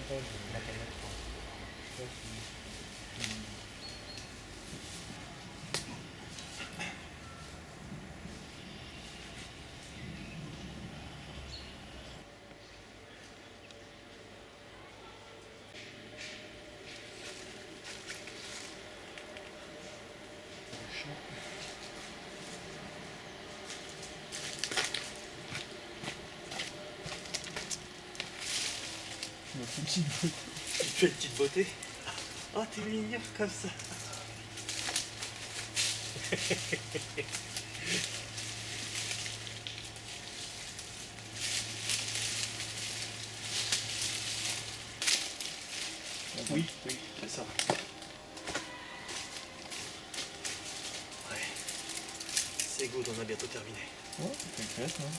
l'avantage de la canette, je pense. Ça, Tu fais une petite beauté. Oh, t'es mignon comme ça. Oui, oui, c'est ça. Ouais. C'est good, on a bientôt terminé. ouais, t'inquiète, hein.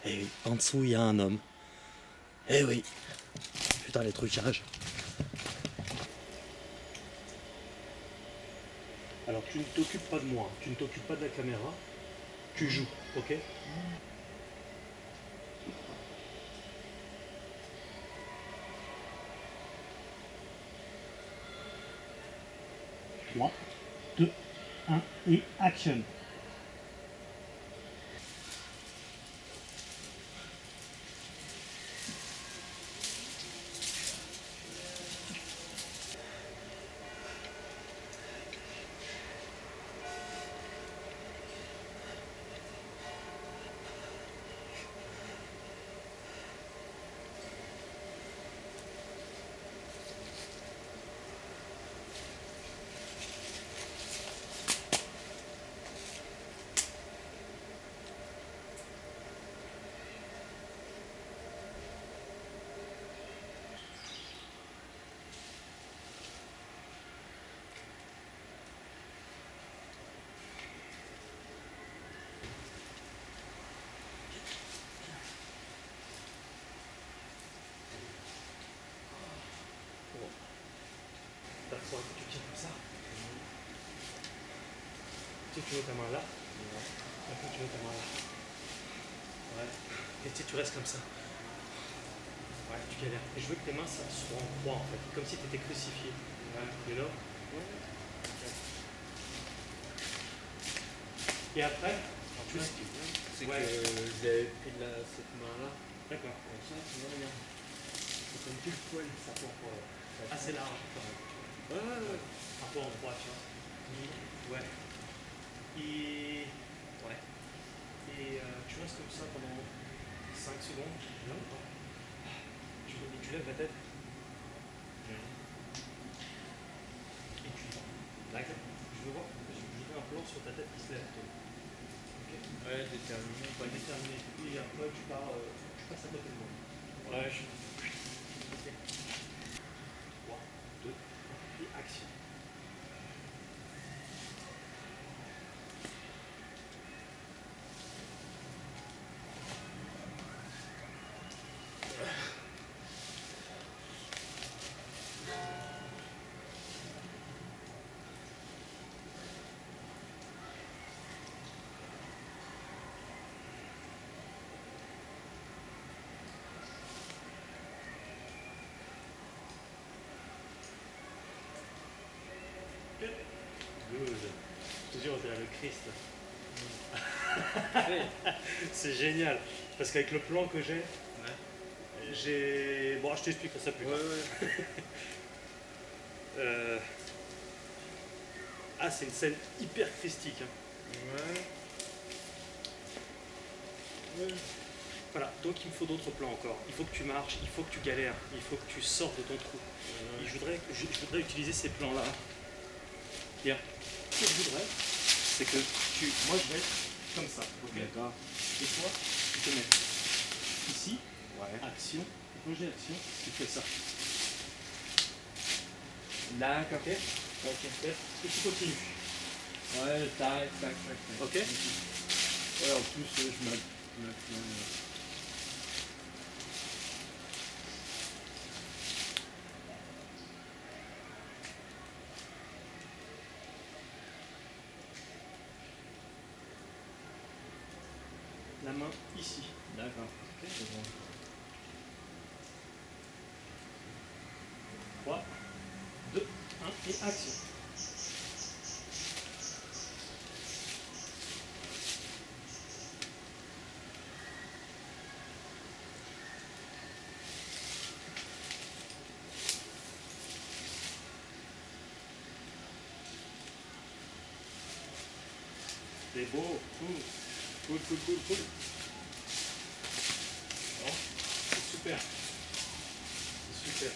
Eh oui, en dessous, il y a un homme. Eh oui. Putain, les trucages. Alors, tu ne t'occupes pas de moi, tu ne t'occupes pas de la caméra, tu joues, ok? Trois, deux, un et action. D'accord, tu tiens comme ça. Tu mets ta main là. Après, tu mets ta main là. Ouais. Et tu restes comme ça. Ouais, tu galères. Et je veux que tes mains ça soient en croix en fait, comme si tu étais crucifié. Ouais. You know? Et après, En plus, ce qui est bien, c'est ouais. que j'avais pris cette main-là. D'accord. Comme ça, tu vois, regarde. C'est comme pile poil, ça pour Assez large. Ouais, ouais, ouais. Un peu en croix, tu vois. Ouais. Et. Ouais. Et tu restes comme ça pendant 5 secondes. Tu lèves la tête. Et tu vas. D'accord. Je veux voir. Je veux un plan sur ta tête qui se lève. Ok. Ouais, déterminé. Pas déterminé. Et après, tu passes à côté de moi. Ouais, Ok. 3, 2, 1, et action. Good. Je te jure, on dirait le Christ. C'est génial. Parce qu'avec le plan que j'ai. Bon, je t'expliquerai ça plus tard. ouais. Ah, c'est une scène hyper christique. Hein. Ouais. Voilà, donc il me faut d'autres plans encore. Il faut que tu marches, il faut que tu galères, il faut que tu sortes de ton trou. Et je voudrais utiliser ces plans-là. Bien. Ce que je voudrais, c'est que moi je vais être comme ça. Okay. D'accord. Et toi, tu te mets ici, action. Et quand j'ai action, tu fais ça. D'accord. Ok. Et tu continues. Ouais, tac. Ok. Ouais, en plus, je me la main ici. D'accord. Ok. 3, 2, 1 et action. C'est beau, cool. Bon, c'est super. C'est super.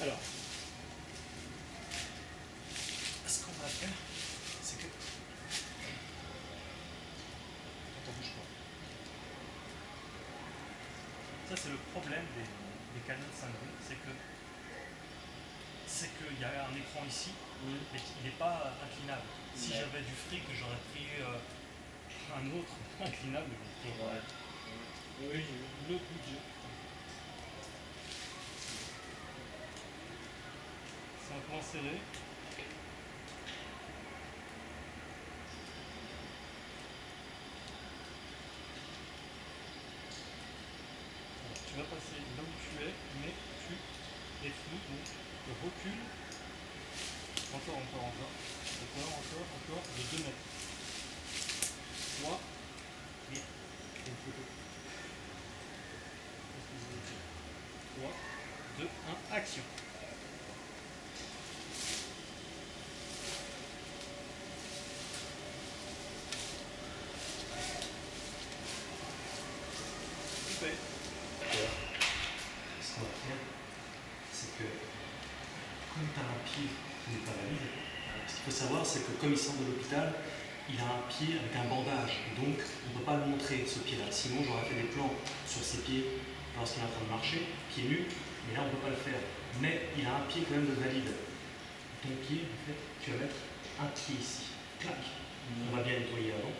Alors, ce qu'on va faire, c'est que... Attends, bouge pas. Ça, c'est le problème des canons de 5D, c'est qu'il y a un écran ici, mais il n'est pas inclinable. Si j'avais du fric, j'aurais pris un autre inclinable. Oui, le budget. C'est un peu serré. Alors, tu vas passer là où tu es, mais tu es flou, donc recule. Encore, de 2 mètres. 3, bien. Une photo. 3, 2, 1, action. Super. Ce qu'on va faire, c'est que comme tu as un pied qui n'est pas valide, ce qu'il faut savoir, c'est que comme il sort de l'hôpital, il a un pied avec un bandage. Donc, on ne peut pas le montrer, ce pied-là. Sinon, j'aurais fait des plans sur ses pieds lorsqu'il est en train de marcher, pieds nus, mais là, on ne peut pas le faire. Mais il a un pied quand même de valide. Ton pied, en fait, tu vas mettre un pied ici. Clac. On va bien nettoyer avant.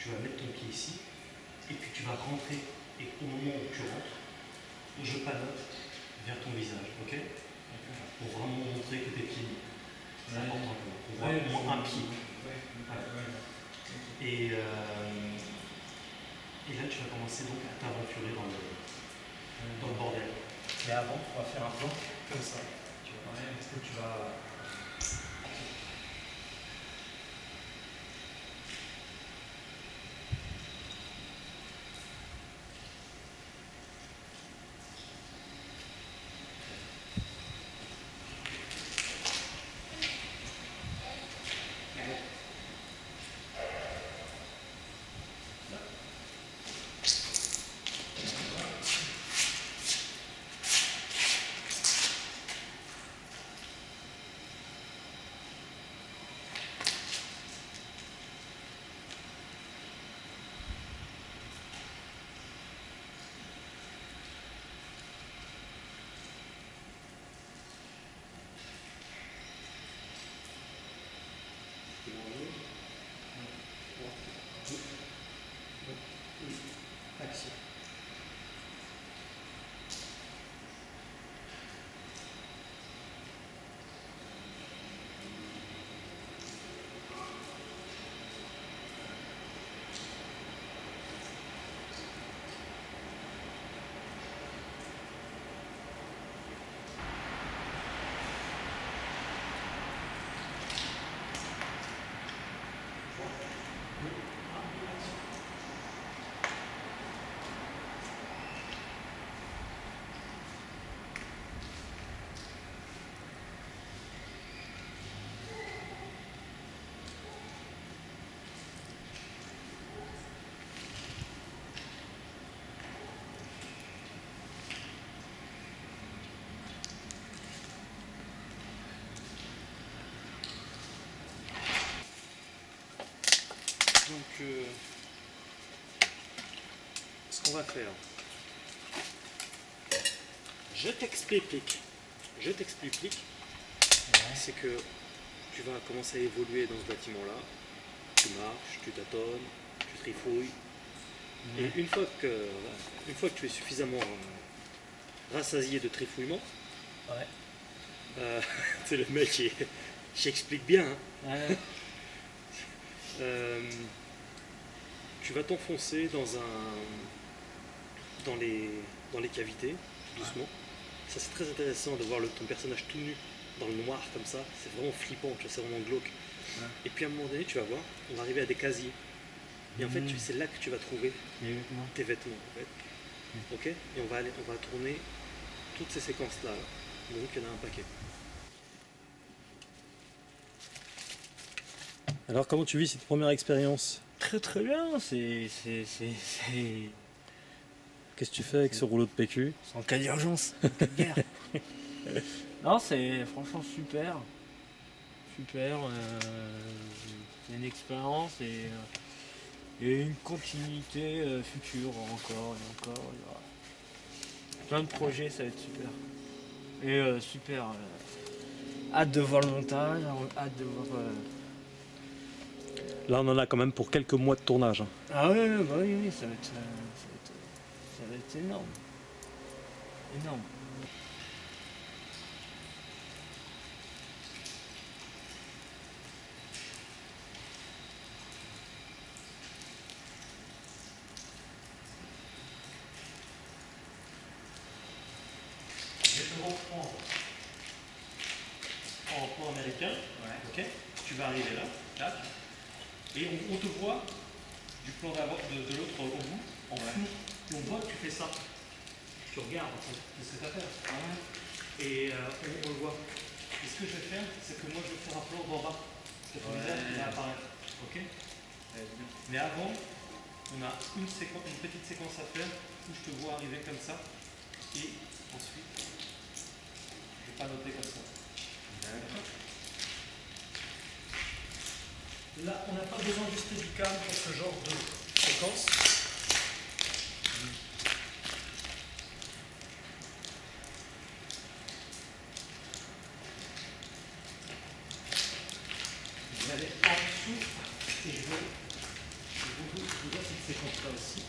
Tu vas mettre ton pied ici, et puis tu vas rentrer. Et au moment où tu rentres, je panote vers ton visage, ok? Pour vraiment montrer que tes pieds nus. C'est important pour moi. On voit au moins un pied. Et là, tu vas commencer donc à t'aventurer dans le bordel. Mais avant, on va faire un plan comme ça. Tu vois, est-ce que tu vas... Action. Donc, ce qu'on va faire, je t'explique, c'est que tu vas commencer à évoluer dans ce bâtiment-là, tu marches, tu tâtonnes, tu trifouilles, et une fois que tu es suffisamment rassasié de trifouillement, c'est le mec qui j'explique bien, hein. tu vas t'enfoncer dans les cavités, tout doucement. Ça c'est très intéressant de voir ton personnage tout nu dans le noir comme ça. C'est vraiment flippant, tu vois, c'est vraiment glauque. Ouais. Et puis à un moment donné, tu vas voir, on va arriver à des casiers. Et en fait, c'est là que tu vas trouver tes vêtements en fait. Ok. Et on va tourner toutes ces séquences là. Donc il y en a un paquet. Alors comment tu vis cette première expérience? Très très bien, c'est Qu'est-ce que tu fais avec ce rouleau de PQ? en cas d'urgence, en cas de guerre. Non, c'est franchement super. Super. C'est une expérience et une continuité future encore et encore. Il y aura plein de projets, ça va être super. Et super. Hâte de voir le montage, hâte de voir. Là on en a quand même pour quelques mois de tournage. Hein. Ah ouais, ouais, bah oui, oui, ça va être énorme. Énorme. Je vais te reprendre en plan américain. Ok. Tu vas arriver là, tac. Et on te voit du plan d'avant, de l'autre au bout, en flou. Et on voit que tu fais ça. Tu regardes, c'est ce que tu as fait. Et on le voit. Et ce que je vais faire, c'est que moi je vais faire un plan d'en bas. Que ton visage il va apparaître. Ok. Mais avant, on a une petite séquence à faire où je te vois arriver comme ça. Et ensuite, je vais pas noter comme ça. D'accord. Là, on n'a pas besoin du steadicam pour ce genre de séquence. Je vais aller en dessous et je vous vois cette séquence-là aussi.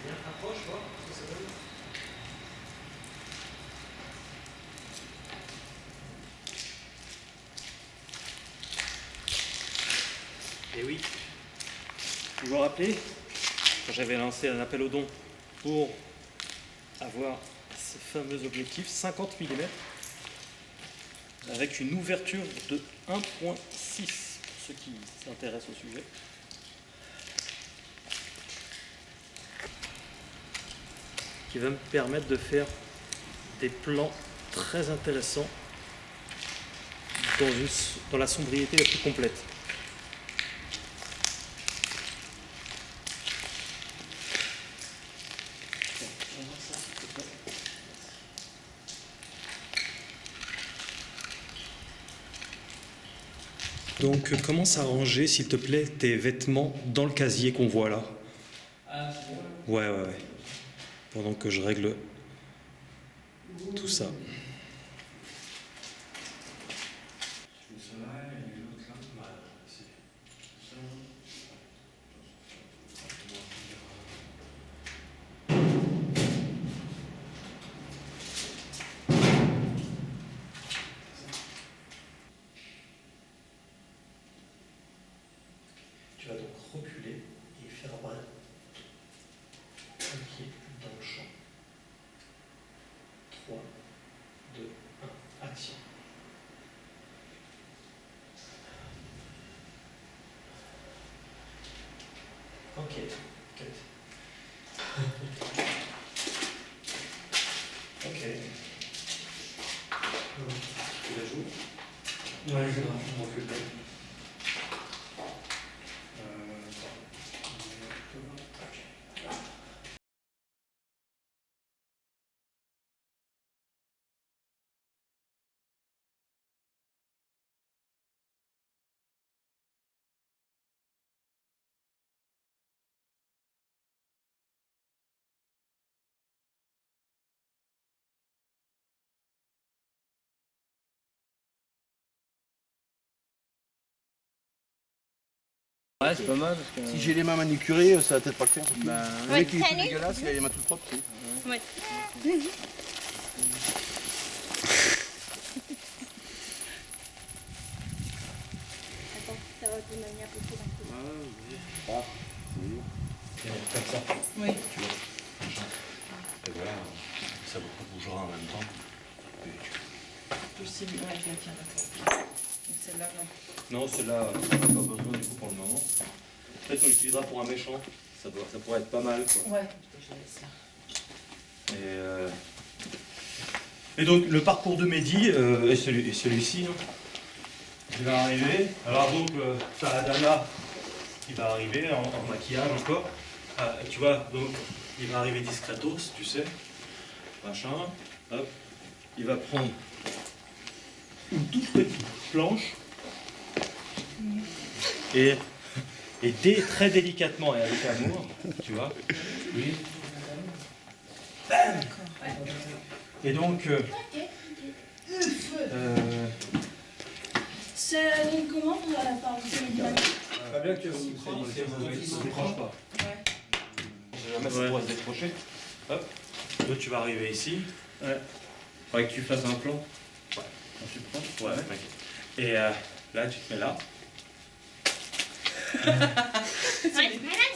Bien, approche, voir ce que ça donne. Et oui, vous vous rappelez, quand j'avais lancé un appel aux dons pour avoir ce fameux objectif 50 mm avec une ouverture de 1.6 pour ceux qui s'intéressent au sujet. Qui va me permettre de faire des plans très intéressants dans la sobriété la plus complète. Donc commence à ranger s'il te plaît tes vêtements dans le casier qu'on voit là. Ah, c'est bon. Ouais. Pendant que je règle tout ça. Tu vas donc reculer et faire apparaître un pied dans le champ. 3, 2, 1, action. Ok, cut. Ok. Tu la joues? Ouais, c'est grave. On recule. Ouais, c'est pas mal parce que. Si j'ai les mains manucurées, ça va peut-être pas le faire. Bah, Le mec il est tout dégueulasse, il a les mains toutes propres. tu sais. Ouais. Attends, ça va te manier un peu trop d'un coup. Comme ça. Oui. Tu vois. Et voilà, ça bougera en même temps. Possible, ouais, je la tiens, d'accord. Donc celle-là, non. Non, celle-là, on n'a pas besoin du coup pour le moment. Peut-être qu'on l'utilisera pour un méchant. Ça pourrait être pas mal, quoi. Ouais, je laisse là. Et donc le parcours de Mehdi est celui-ci. Hein. Il va arriver. Alors donc t'as la Dana qui va arriver en maquillage encore. Tu vois, donc il va arriver discretos, tu sais. Machin. Hop. Il va prendre une toute petite planche. Et très délicatement et avec amour, tu vois. Oui. Bam. Et donc, C'est la ligne comment par Pas bien que vous salissez vos oreilles, ça ne décroche pas. Ouais. jamais ça pourra se décrocher. Hop. Toi, tu vas arriver ici. Ouais. Faudrait que tu fasses un plan. Ouais. Quand tu prends. Ouais. Ok. Et là, tu te mets là.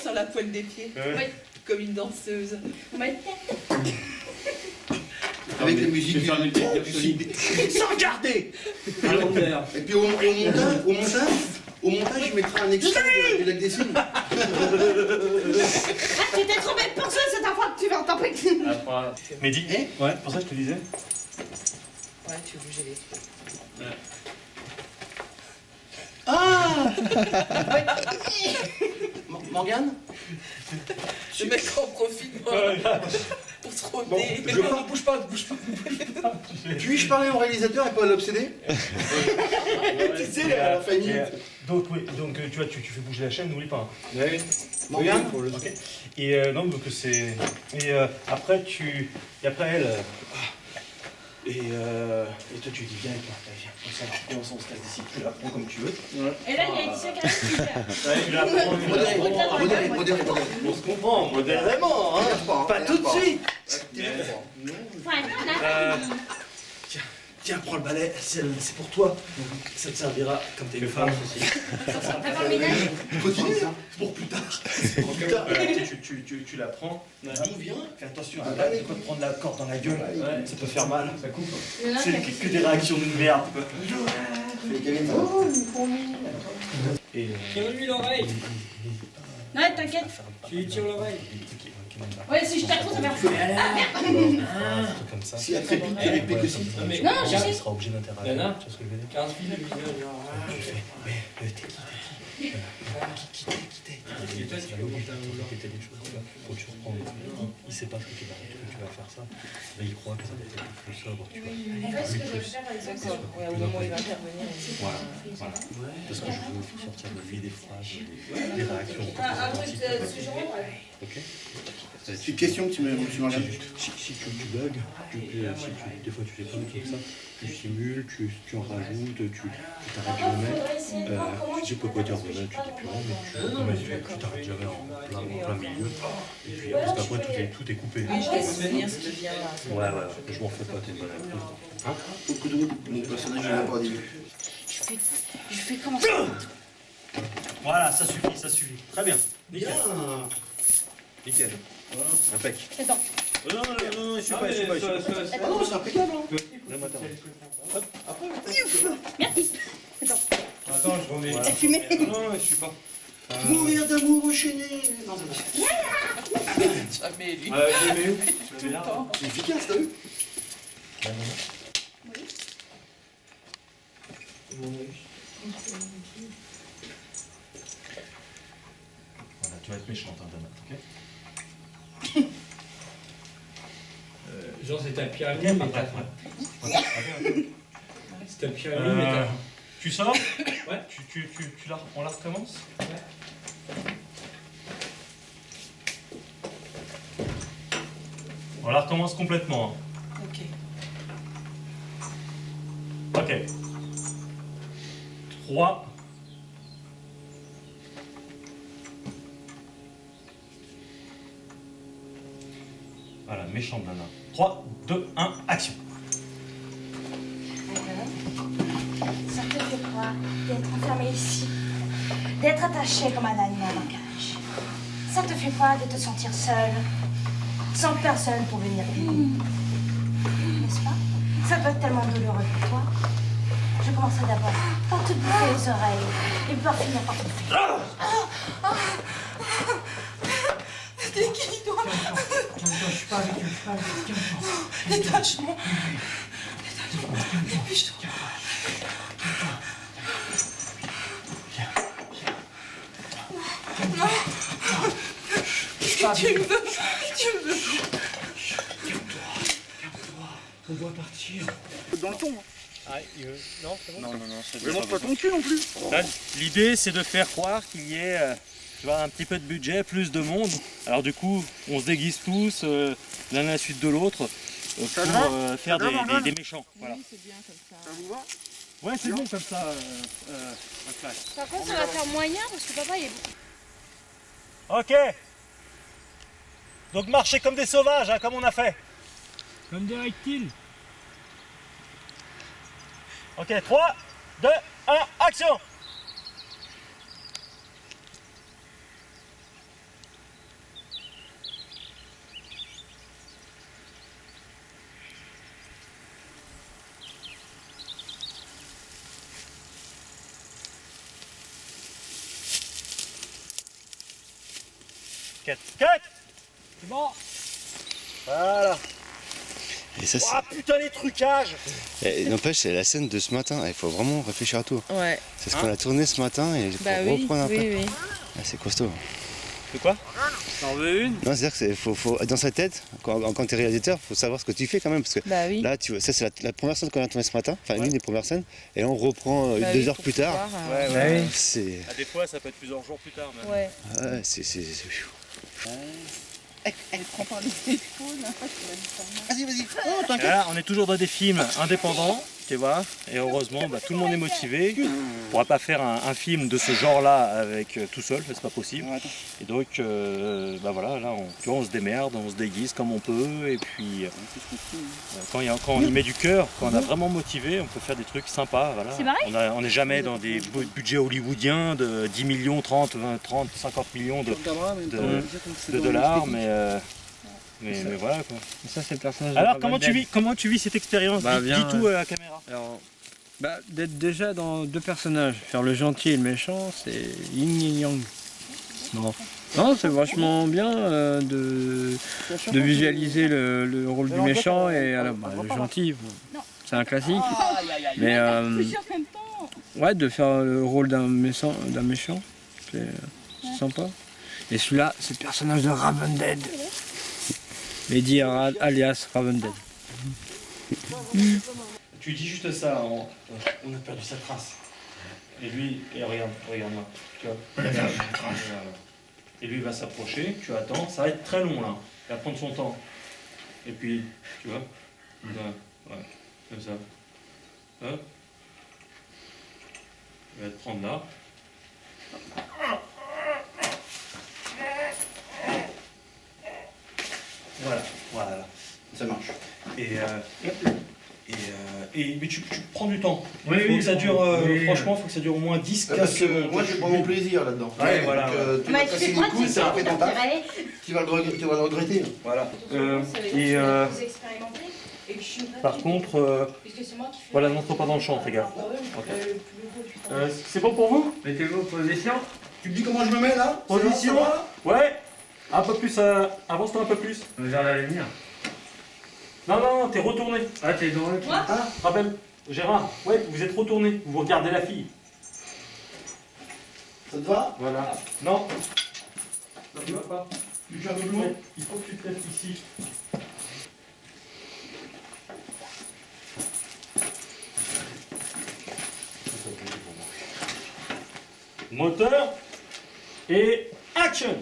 Sur la pointe des pieds. Ouais. Comme une danseuse. Avec la musique Je vais faire du sans regarder. À l'envers. Et puis au montage, je mettrai un extrait du lac des Cygnes. Tu t'es trop bête pour ça, c'est ta faute, tu vas en taper. Mehdi. Ouais. Pour ça, je te disais. Ouais, tu veux bouger les trucs. Ouais. Ah Morgane. Le mec en profite pour se rôder. Bouge pas. Puis-je parler au réalisateur et pas à l'obsédé? Tu sais, la famille. Donc, oui, donc tu vois, tu fais bouger la chaîne, n'oublie pas. Hein. Oui. Morgane. Ok. Et non, donc c'est. Et après, Et après elle. Et toi, tu dis viens avec moi, viens. Comme ça, et on se casse d'ici. Tu la prends comme tu veux. Et là, il y a une secrète qui fait. Ouais, tu la prends. Modéré. On se comprend, modérément, hein. Pas tout de suite. Tiens, prends le balai, c'est pour toi. Ça te servira comme t'es une femme aussi. Avant le ménage. Continue. Pour plus tard. Tu la prends. On vient. Fais attention, hein, tu peux te prendre la corde dans la gueule. Ouais. Ça peut faire mal. Ça coupe. C'est que des réactions de merde. Quoi. Les gamines. Et Tire-lui l'oreille. Ouais, t'inquiète. Tu lui tires l'oreille. Ouais, si je t'attends, ça va faire. comme ça. Si elle trépide, elle est aussi. Non, je sais. Il sera obligé d'interagir. Nana. Tu vois ce que je veux dire? 15 filles de visage. Tu fais, mais t'es qui? Et toi, tu veux monter un roulant. Faut te surprendre. Il sait pas ce que tu vas faire ça. Mais il croit que ça va être plus sobre, tu vois. D'accord. Ouais, au moment où il va intervenir. Voilà. Parce que je veux sortir de lui des phrases, des réactions. Ok. C'est une question que tu me regardes. Si tu bugs, des fois tu fais pas comme ça, tu simules, tu en rajoutes, tu t'arrêtes jamais. Tu sais pourquoi dire tu dis plus rien, mais tu t'arrêtes jamais en plein milieu. Et puis parce qu'après tout est coupé. Oui, je laisse venir ce qui vient là. Ouais, je m'en fais pas, t'es une bonne actrice. Hein? Beaucoup de route. Mon personnage, il n'a pas dit. Je fais comment ça? Voilà, ça suffit. Très bien. Nickel. Bien. Nickel. Voilà. Impec. Attends. Non, je suis pas. Ah non, c'est impeccable. Hein. Merci. Attends, je remets. T'as fumé? Non, je suis pas. Mourir d'amour enchaîné. Non, Jamais lui. Je les mets où? Je les mets là. c'est efficace, t'as vu? Voilà, tu vas être méchante, hein, Dana, ok? Genre, c'est ta pyramide, mais t'as faim. C'est ta pyramide, mais t'as faim. Tu sors? Ouais. On la recommence? Ouais. On la recommence complètement. Ok. Ok. 3, Voilà, méchante nana. 3, 2, 1, action. Alors, ça te fait quoi d'être enfermé ici? D'être attaché comme un animal en cage? Ça te fait quoi de te sentir seul? Sans personne pour venir t'aider? N'est-ce pas? Ça doit être tellement douloureux pour toi. Je commencerai d'abord par te bouffer les oreilles et par finir par te faire. T'es qui, toi? Je suis pas avec eux, je suis pas avec eux. Détache-moi. Dépêche-toi. Non. Tu me veux. Tu me veux. On doit partir. Dans le ton. Ah, non, c'est bon. Non, mais montre pas ton cul non plus. Là, l'idée, c'est de faire croire qu'il y ait tu vois, un petit peu de budget, plus de monde. Alors du coup, on se déguise tous, l'un à la suite de l'autre, pour Ça te va faire Ça te va, Morgane des méchants. Voilà. Oui, c'est bien comme ça. Ça vous va? Ouais, c'est bon comme ça, Flash. Par contre, ça va faire moyen parce que papa il est. Ok. Donc marchez comme des sauvages, hein, comme on a fait. Comme des reptiles. Ok, 3, 2, 1, action. Cut. C'est bon. Voilà. Et ça, Ah putain les trucages. n'empêche, c'est la scène de ce matin. Il faut vraiment réfléchir à tout. Ouais. C'est ce qu'on a tourné ce matin et il faut Bah oui, reprendre après. oui, oui. Ah, c'est costaud. C'est quoi? T'en veux une? Non, c'est-à-dire que faut, dans sa tête, quand tu es réalisateur, il faut savoir ce que tu fais quand même. Parce que Bah oui. là, tu vois, ça, c'est la première scène qu'on a tournée ce matin. Enfin, l'une des premières scènes. Et on reprend Bah 2 oui, heures pour plus tard. pouvoir, Ouais. C'est. Ah, des fois, ça peut être plusieurs jours plus tard même. Ouais. Ouais, c'est. Elle prend par le téléphone. Vas-y, vas-y. Et là, on est toujours dans des films indépendants, tu vois, et heureusement, tout le monde est motivé. On ne pourra pas faire un film de ce genre-là avec tout seul, c'est pas possible. Et donc, voilà, là, on se démerde, on se déguise comme on peut, et puis quand on y met du cœur, quand on est vraiment motivé, on peut faire des trucs sympas. Voilà. C'est pareil. On n'est jamais dans des budgets hollywoodiens de 10 millions, 30, 20, 30, 50 millions de dollars, mais voilà quoi. Ça, c'est le personnage. Alors de comment tu vis cette expérience? Bah, Dis bien, tout à la caméra. Alors, d'être déjà dans 2 personnages, faire le gentil et le méchant, c'est yin et yang. Non, c'est vachement bien de visualiser le rôle du méchant et le gentil. C'est un classique. Mais ouais, de faire le rôle d'un méchant, c'est sympa. Et celui-là, c'est le personnage de Ravendead. Mehdi alias Ravendead. Tu dis juste ça, on a perdu sa trace. Et lui, regarde là, tu vois. Voilà. Et lui il va s'approcher, tu attends, ça va être très long là, il va prendre son temps. Et puis, tu vois, ouais, comme ça. Hop. Il va te prendre là. Voilà. Ça marche. Mais tu prends du temps. Oui, Faut oui, que ça dure, oui. franchement, il faut que ça dure au moins 10-15 Parce que secondes. moi, je prends mon plaisir là-dedans. Ouais, voilà. Donc, tu vas casser les couilles, ça va faire ton taf. Tu vas le regretter. Voilà. Par contre, voilà, n'entre pas dans le champ, fais gaffe. C'est bon pour vous? Mettez-vous en position. Tu me dis comment je me mets là? Position. Ça va Ouais. Un peu plus, avance-toi un peu plus. Vers la lumière. Non, t'es retourné. Ah, t'es dans le truc. Rappelle, Gérard, ouais, vous êtes retourné, vous regardez la fille. Ça te va? Voilà. Non. Tu vas pas. Tu gères le boulot? Il faut que tu te mettes ici. Moteur et action.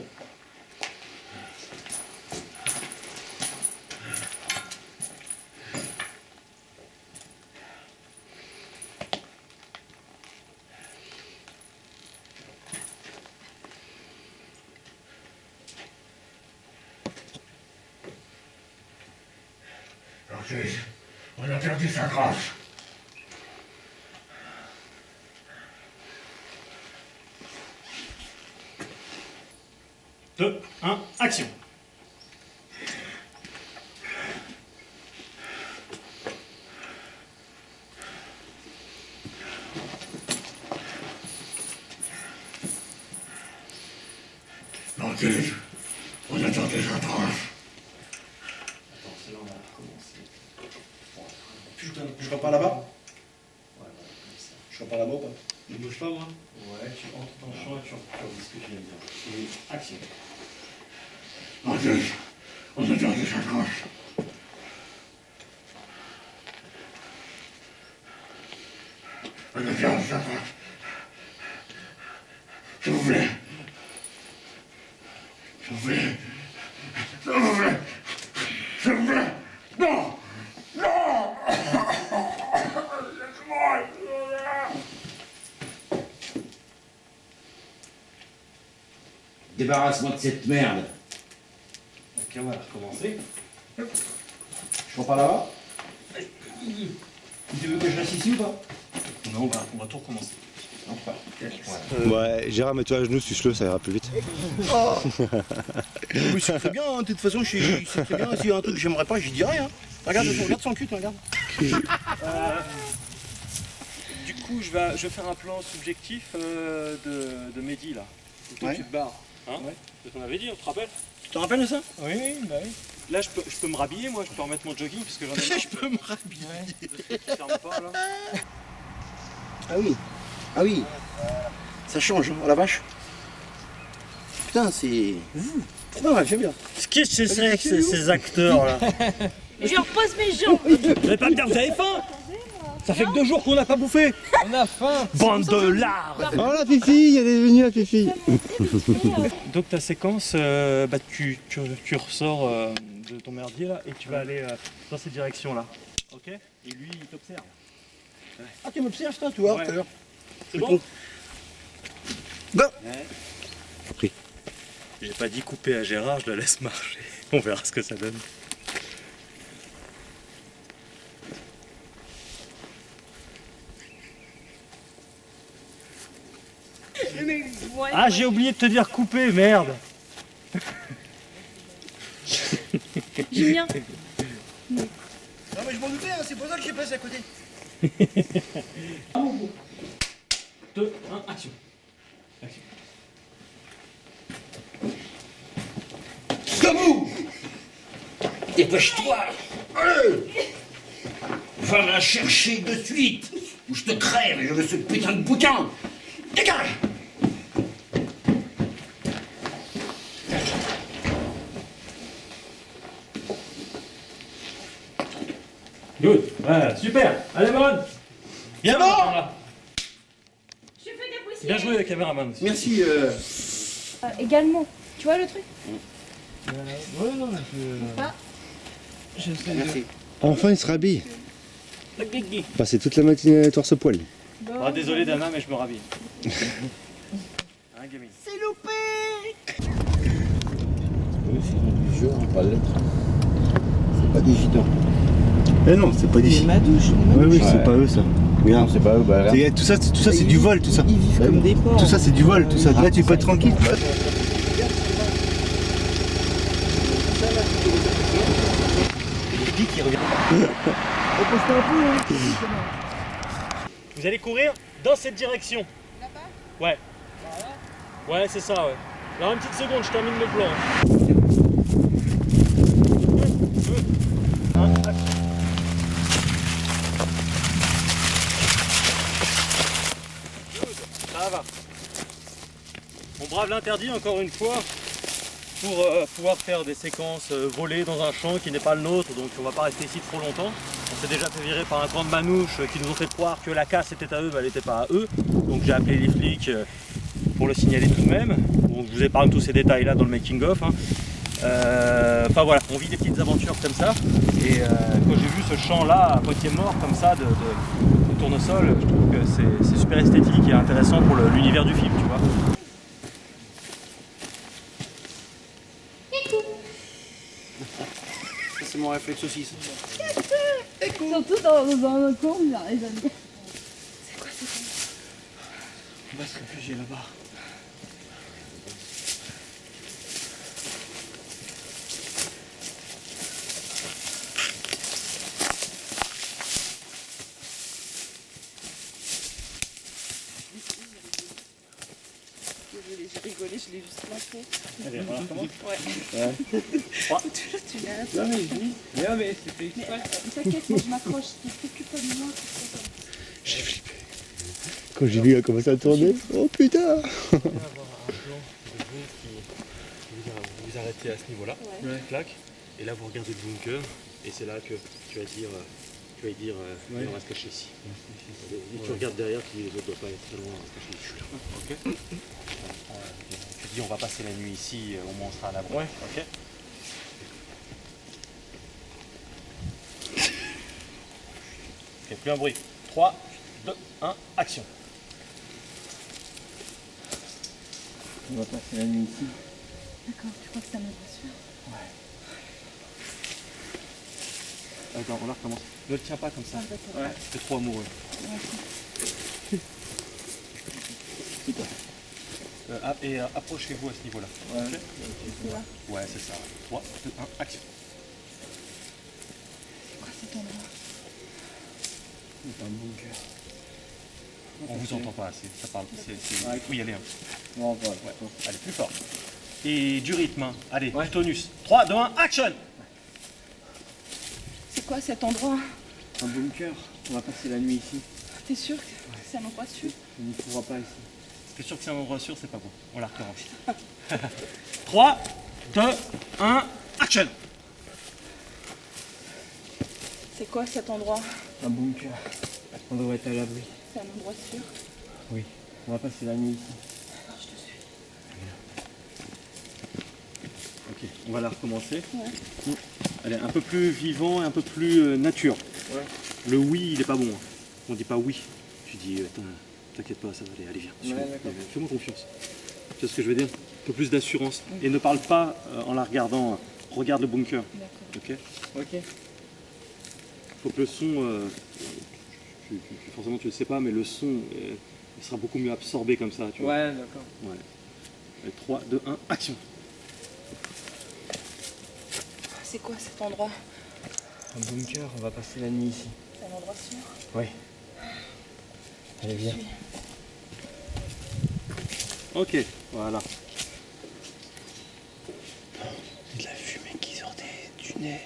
On a perdu sa grâce. 2, 1, action. L'enquête, on a tenté sa trace. Attends, c'est là on a recommencé. Je repars là-bas? Je repars là-bas ou pas? Je bouge pas, moi? Ouais, tu entres dans le champ et tu dis ce que tu viens de dire. Et action. L'enquête, on a tenté sa trace. On a perdu sa trace. S'il vous plaît. S'il vous plaît. S'il vous plaît. S'il vous plaît. Non. Non. Laisse-moi. Débarrasse-moi de cette merde. Ok, on va recommencer. Je repars là-bas? Tu veux que je reste ici ou pas? Non, on va tout recommencer. Ouais, Gérard, mets-toi à genoux, suce-le, ça ira plus vite. Oh. Oui, c'est très bien, hein. De toute façon, c'est très bien. S'il y a un truc que j'aimerais pas, j'y dirais. Hein. Regarde son cul, regarde. Du coup, je vais faire un plan subjectif de Mehdi là. Où toi, Ouais. tu te barres. Hein C'est ce qu'on avait dit, on te rappelle? Tu te rappelles de ça? Oui, bah oui. Là, je peux me rhabiller, moi, je peux remettre mon jogging parce que j'en ai marre. Je peux me rhabiller. Tu fermes pas là. Ah oui. Ah oui. Ça change, hein, oh la vache. Putain, c'est... Non, ouais, j'aime bien. Qu'est-ce que c'est que ces acteurs là? Je repose mes jambes. Vous allez pas me dire que vous avez faim? Ça fait que 2 jours qu'on n'a pas bouffé. On a faim. Bande de lards. Oh la Fifi, elle est venue la Fifi. Donc ta séquence, tu ressors de ton merdier là et tu vas aller dans cette direction là. Ok? Et lui il t'observe. Ah, tu m'observes, toi, tu vois, Ouais. tout à l'heure. C'est bon? Bon. Pris. J'ai pas dit couper à Gérard, je la laisse marcher. On verra ce que ça donne. Ah, j'ai oublié de te dire couper, merde. Julien. Non, mais je m'en doutais, hein, c'est pour ça que j'ai passé à côté. 2, 1, action. Debout! Dépêche-toi! Va la chercher de suite! Ou je te crève et je veux ce putain de bouquin! Dégage! Good, ouais, super. Allez, bonne. Bien bon. Je fais des poussières. Bien joué, caméraman. Merci. Également. Tu vois le truc? Ouais, non, j'essaie de... Merci. Enfin, il se rhabille. Passer toute la matinée torse poil. Ah, désolé, Dana, mais je me rhabille. Hein, gamine. C'est loupé. C'est pas de lettres. C'est pas des gitans. Eh non, c'est pas d'ici. Ma douche. Oui, oui, c'est pas eux ça. Regarde. C'est pas eux, bah regarde. Tout ça c'est du vol, tout ça. Ils vivent comme des porcs. Tout ça c'est du vol, tout ça. Là tu peux être tranquille. Vous allez courir dans cette direction. Là-bas? Ouais. Ouais, c'est ça, ouais. Alors, une petite seconde, je termine le plan. Ça va. On brave l'interdit encore une fois pour pouvoir faire des séquences volées dans un champ qui n'est pas le nôtre, donc on va pas rester ici trop longtemps. On s'est déjà fait virer par un camp de manouches qui nous ont fait croire que la casse était à eux, mais elle n'était pas à eux. Donc j'ai appelé les flics pour le signaler tout de même. Donc je vous épargne tous ces détails là dans le making of. Hein. Enfin voilà, on vit des petites aventures comme ça. Et quand j'ai vu ce champ là à moitié mort comme ça de tournesol, je trouve que c'est super esthétique et intéressant pour l'univers du film, tu vois. C'est mon réflexe aussi. Ça. Surtout dans un coin, il a raison. C'est quoi ce truc? On va se réfugier là-bas. J'ai rigolé, je l'ai juste lancé. Allez, on recommence. Ouais. 3. Tu l'as. Non mais je dis. Non mais c'était exprès. T'inquiète, moi je m'accroche. Tu t'occupes pas de moi. J'ai flippé. Quand j'ai vu, elle a commencé à tourner. Oh putain. avoir un plan de vous qui vous arrêtez à ce niveau-là, clac, et là vous regardez le bunker, et c'est là que tu vas dire, il on va se cacher ici. Et tu regardes derrière, tu dis les autres doivent pas être très loin, on va se cacher ici. Ok. Tu dis on va passer la nuit ici, au moins on sera à l'abri. Ouais. Ok. Ok, plus un bruit. 3, 2, 1, action. On va passer la nuit ici. D'accord, tu crois que ça me rassure? Attends, on la recommence. Ne le tiens pas comme ça. Ouais. T'es trop amoureux. Et approchez-vous à ce niveau-là. Ouais. Ok. Ouais, c'est ça. 3, 2, 1, action. C'est quoi cet endroit? C'est un bunker. On vous entend pas assez. Ça parle. Ouais. Oui, allez. Hein. Non, voilà. Ouais. Allez, plus fort. Et du rythme. Hein. Allez, Ouais. du tonus. 3, 2, 1, action. C'est quoi cet endroit? Un bunker. On va passer la nuit ici. T'es sûr que c'est un endroit sûr? On n'y pourra pas ici. T'es sûr que c'est un endroit sûr, c'est pas bon. On la recommence. 3, 2, 1, action. C'est quoi cet endroit? Un bunker. On devrait être à l'abri. C'est un endroit sûr? Oui. On va passer la nuit ici. Je te suis. Ok, on va la recommencer. Ouais. Allez, un peu plus vivant et un peu plus nature. Ouais. Le oui, il est pas bon. Hein. On dit pas oui. Tu dis, t'inquiète pas, ça va aller, allez, viens. Ouais, d'accord. Fais-moi confiance. Tu vois ce que je veux dire? Un peu plus d'assurance. Et ne parle pas en la regardant. Regarde le bunker. D'accord. Ok. Ok. Faut que le son, forcément tu le sais pas, mais le son il sera beaucoup mieux absorbé comme ça. Tu vois. Ouais, d'accord. Ouais. Allez, 3, 2, 1, action. C'est quoi cet endroit? Un bunker. On va passer la nuit ici. C'est un endroit sûr? Oui. Allez, viens. Ok, voilà. De la fumée qui sortait du nez.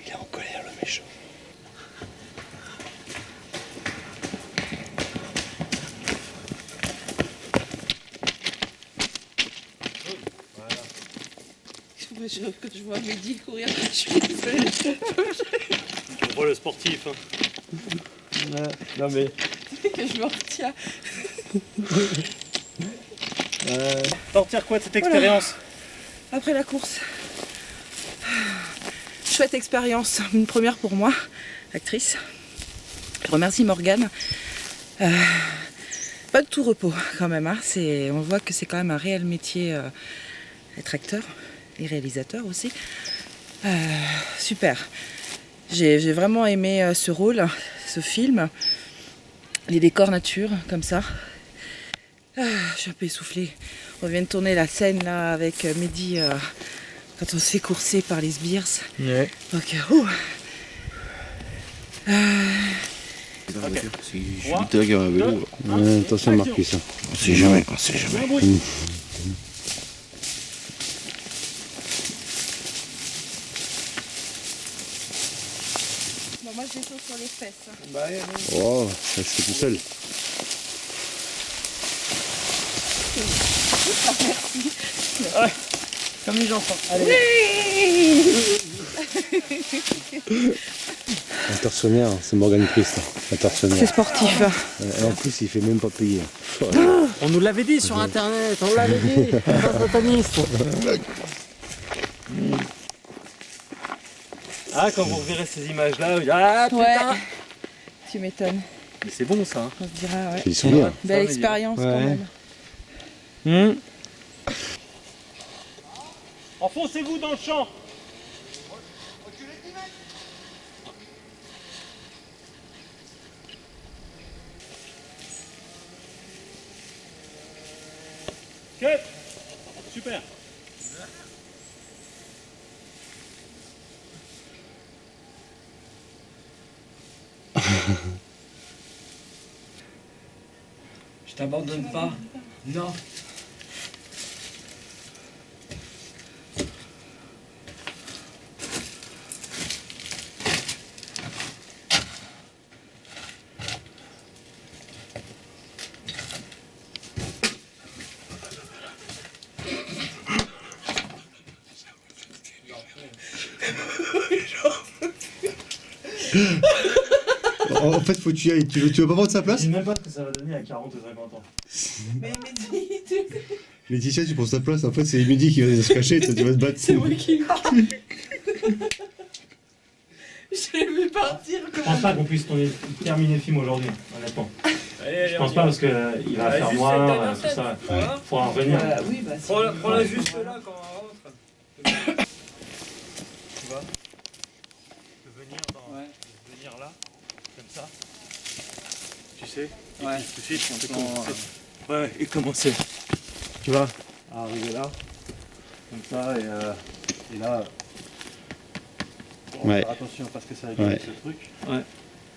Il est en colère, le méchant. Quand je vois Mehdi courir, je suis désolée. On voit le sportif. Hein. Ouais. Non mais. Que je me retiens. T'en retires quoi de cette expérience? Après la course. Chouette expérience, une première pour moi, actrice. Je remercie Morgane. Pas de tout repos quand même. Hein. On voit que c'est quand même un réel métier être acteur et réalisateur aussi. Super. J'ai vraiment aimé ce rôle, ce film. Les décors nature comme ça. Je suis un peu essoufflée. On vient de tourner la scène là avec Mehdi quand on se fait courser par les sbires. Ouais. Donc, Dans la voiture, parce que je suis vite avec un vélo. Ouais, attention, Marcus. Hein. On sait jamais, on sait jamais. bon, moi j'ai chaud sur les fesses. Hein. Bah, ouais, Oh, ça se fait tout seul. comme les enfants. Allez. Un tortionnaire, c'est Morgan Christ. Un C'est tortionnaire. sportif. Et en plus, il fait même pas payer. On nous l'avait dit sur internet, on l'avait dit. Un sataniste. Ah, quand vous verrez ces images-là, ah Ouais. putain. Tu m'étonnes. Mais c'est bon ça. Hein. On se dira, ouais. C'est des souvenirs. Belle expérience quand Ouais. même. Enfoncez-vous dans le champ. Cut. Super. Je t'abandonne pas. Non. En fait, faut que tu y ailles. Tu veux pas prendre sa place? Je sais même pas ce que ça va donner à 40 ou 50 ans. Mais Laetitia, tu prends sa place. En fait, c'est Mehdi qui va se cacher. Toi, tu vas te battre. c'est moi qui j'ai vu partir Je pense pas qu'on puisse terminer le film aujourd'hui, honnêtement. Je pense pas parce qu'il va faire noir, tout ça. Faut en revenir. Oui, bah si. Prends-la juste là quand on rentre. Tu vois? De venir là, comme ça. Tu sais? Ouais. Tout de suite, on commencer. Ouais, et commencer. Tu vois? À arriver là, comme ça, et là. Ouais. Faire attention parce que ça va ce truc. Ouais.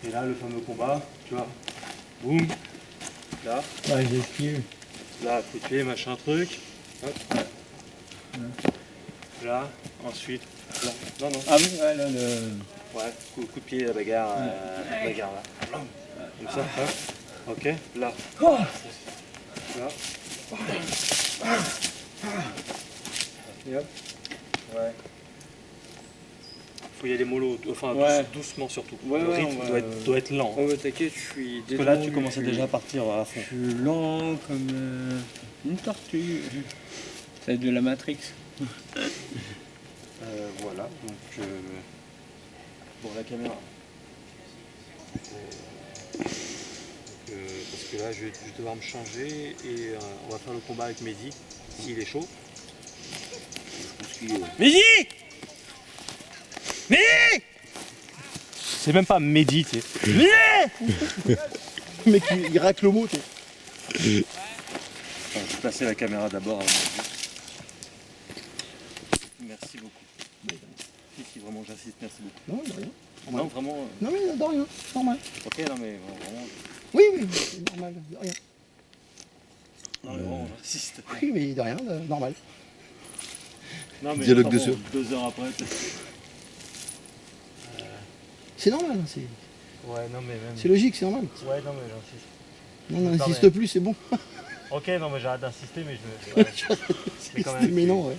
Et là, le fameux combat, tu vois. Boum. Là. Ouais, j'esquive. Là, coup de pied, machin truc. Hop. Là, ensuite. Là. Non, non. Ah oui, ouais, là, le... Ouais, coup de pied, la bagarre, bagarre là. Comme ça, hop. Ok, là. Là. Et hop. Ouais. Faut y aller mollo, enfin Ouais. doucement surtout. Ouais, le ouais, rythme doit être lent. Oh, t'inquiète, je suis Parce que là, tu commences déjà à partir à fond. Je suis lent comme une tortue. C'est de la Matrix. Voilà, donc bon, la caméra. Parce que là, je vais devoir me changer et on va faire le combat avec Mehdi, s'il est chaud. Je pense qu'il est... Mehdi! Mehdi! C'est même pas Mehdi, tu sais. Mehdi! Le mec, il racle le mot, tu sais. Enfin, je vais placer la caméra d'abord avant Mehdi. Merci beaucoup. Si, vraiment, j'insiste, merci beaucoup. Non, de rien. Non, vraiment. Non, mais de rien, c'est normal. Ok, non, mais vraiment. Oui, oui, c'est normal, de rien. Non, mais vraiment, j'insiste. Oui, mais de rien, normal. Non, mais Dialogue enfin, de bon, 2 heures après. C'est normal, hein, c'est Ouais, non, mais même. logique, c'est normal. Ouais, non, mais j'insiste. Non, n'insiste plus, c'est bon. Ok, non, mais j'arrête d'insister, mais je me. Ouais. Mais quand même, Mais non, ouais.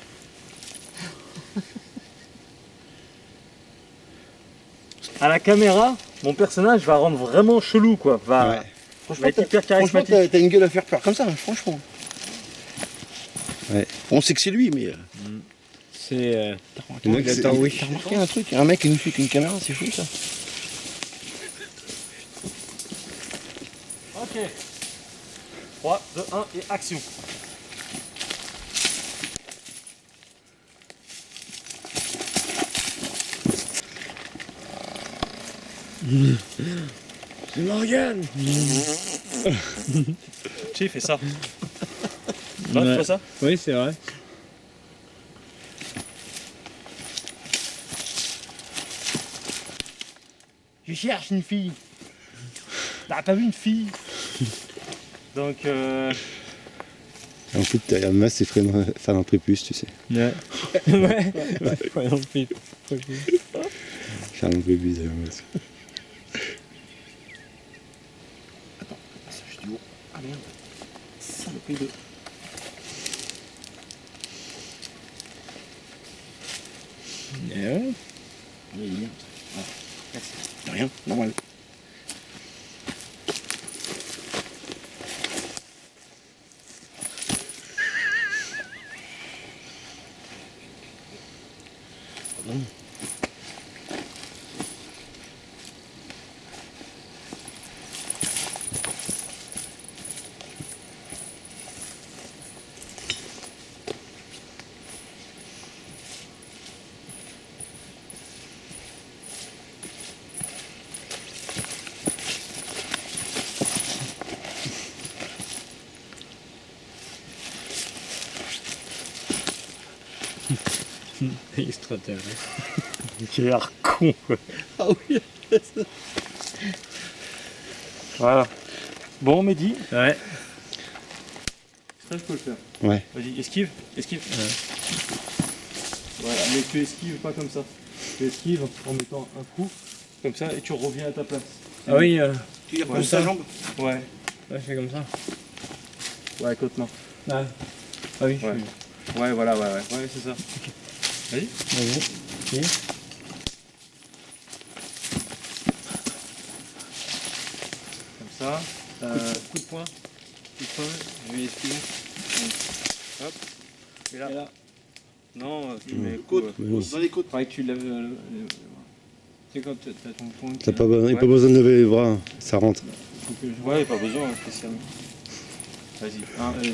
À la caméra, mon personnage va rendre vraiment chelou, quoi. Va Franchement, être hyper franchement, charismatique. t'as une gueule à faire peur comme ça, franchement. Ouais. On sait que c'est lui, mais. C'est... T'as remarqué un truc? Un mec qui nous suit avec une caméra, c'est fou ça. Ok. 3, 2, 1 et action. C'est Morgane. Tu fais ça. Là, tu fais ça? Oui, c'est vrai. Je cherche une fille. T'as pas vu une fille? Donc, En plus, derrière Mas, c'est Fernand Prépuce, tu sais. Ouais. Ouais. Ouais, non, plus. Fernand Prépuce, derrière Mas. Ça, je dis, oh, ah merde. Saloperie de. Ouais. Oui, merde. Ah, merci. De rien, normal. Extraterrestre. J'ai l'air con, quoi. Ah oui. Voilà. Bon, Mehdi. Ouais. Ça, je peux le faire. Ouais. Vas-y, esquive. Esquive. Voilà, mais tu esquives pas comme ça. Tu esquives en mettant un coup, comme ça, et tu reviens à ta place. Ah oui, Tu y Ouais, reposes ta jambe. Ouais. ouais, je fais comme ça. Ouais, côte-main. Ah, ah oui, Ouais. Ouais, voilà, ouais, c'est ça. Vas-y. Vas-y. Ok. Comme ça. Coup de poing. Coup de poing, je vais esquiver. Hop. Et là. Et là, Non, tu mets le coup. Côte. Oui. Dans les côtes. faudrait que tu lèves le... Tu sais quand t'as ton poing qui... T'as pas, y a pas besoin de lever les bras, ça rentre. Faut que je... Ouais, pas besoin spécialement. Vas-y. 1, 2,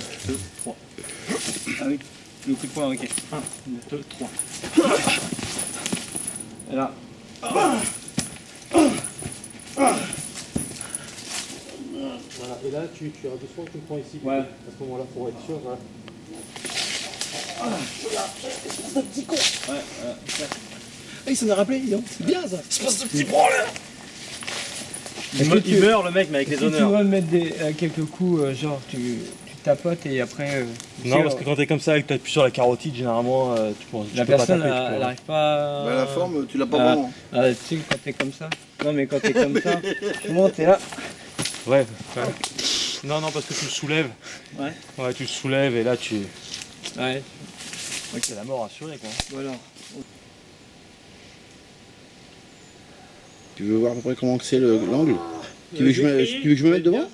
3. Ah oui, le coup de poing, ok. 1, 2, 3. Et là, Voilà, et là tu as doucement, tu me prends ici. Ouais. À ce moment-là, pour être sûr, voilà. ouais, Ah, il s'en a rappelé, dis donc. C'est bien ça. Il meurt le mec, mais avec les est-ce que tu honneurs. vas me mettre quelques coups, genre tu tapotes et après... tu Non, sais, parce que quand t'es comme ça et que t'appuies sur la carotide, généralement, tu penses. la personne, elle n'arrive pas... Bah, la forme, tu l'as pas Ah. vraiment. Ah, tu sais, quand t'es comme ça. Non, mais quand t'es comme ça, tu montes et là... Ouais. Non, parce que tu le soulèves. Ouais. Ouais, tu le soulèves et là tu. Ouais, Ouais, c'est la mort assurée quoi. voilà. Tu veux voir à peu près comment c'est l'angle? Tu veux que je me mette devant?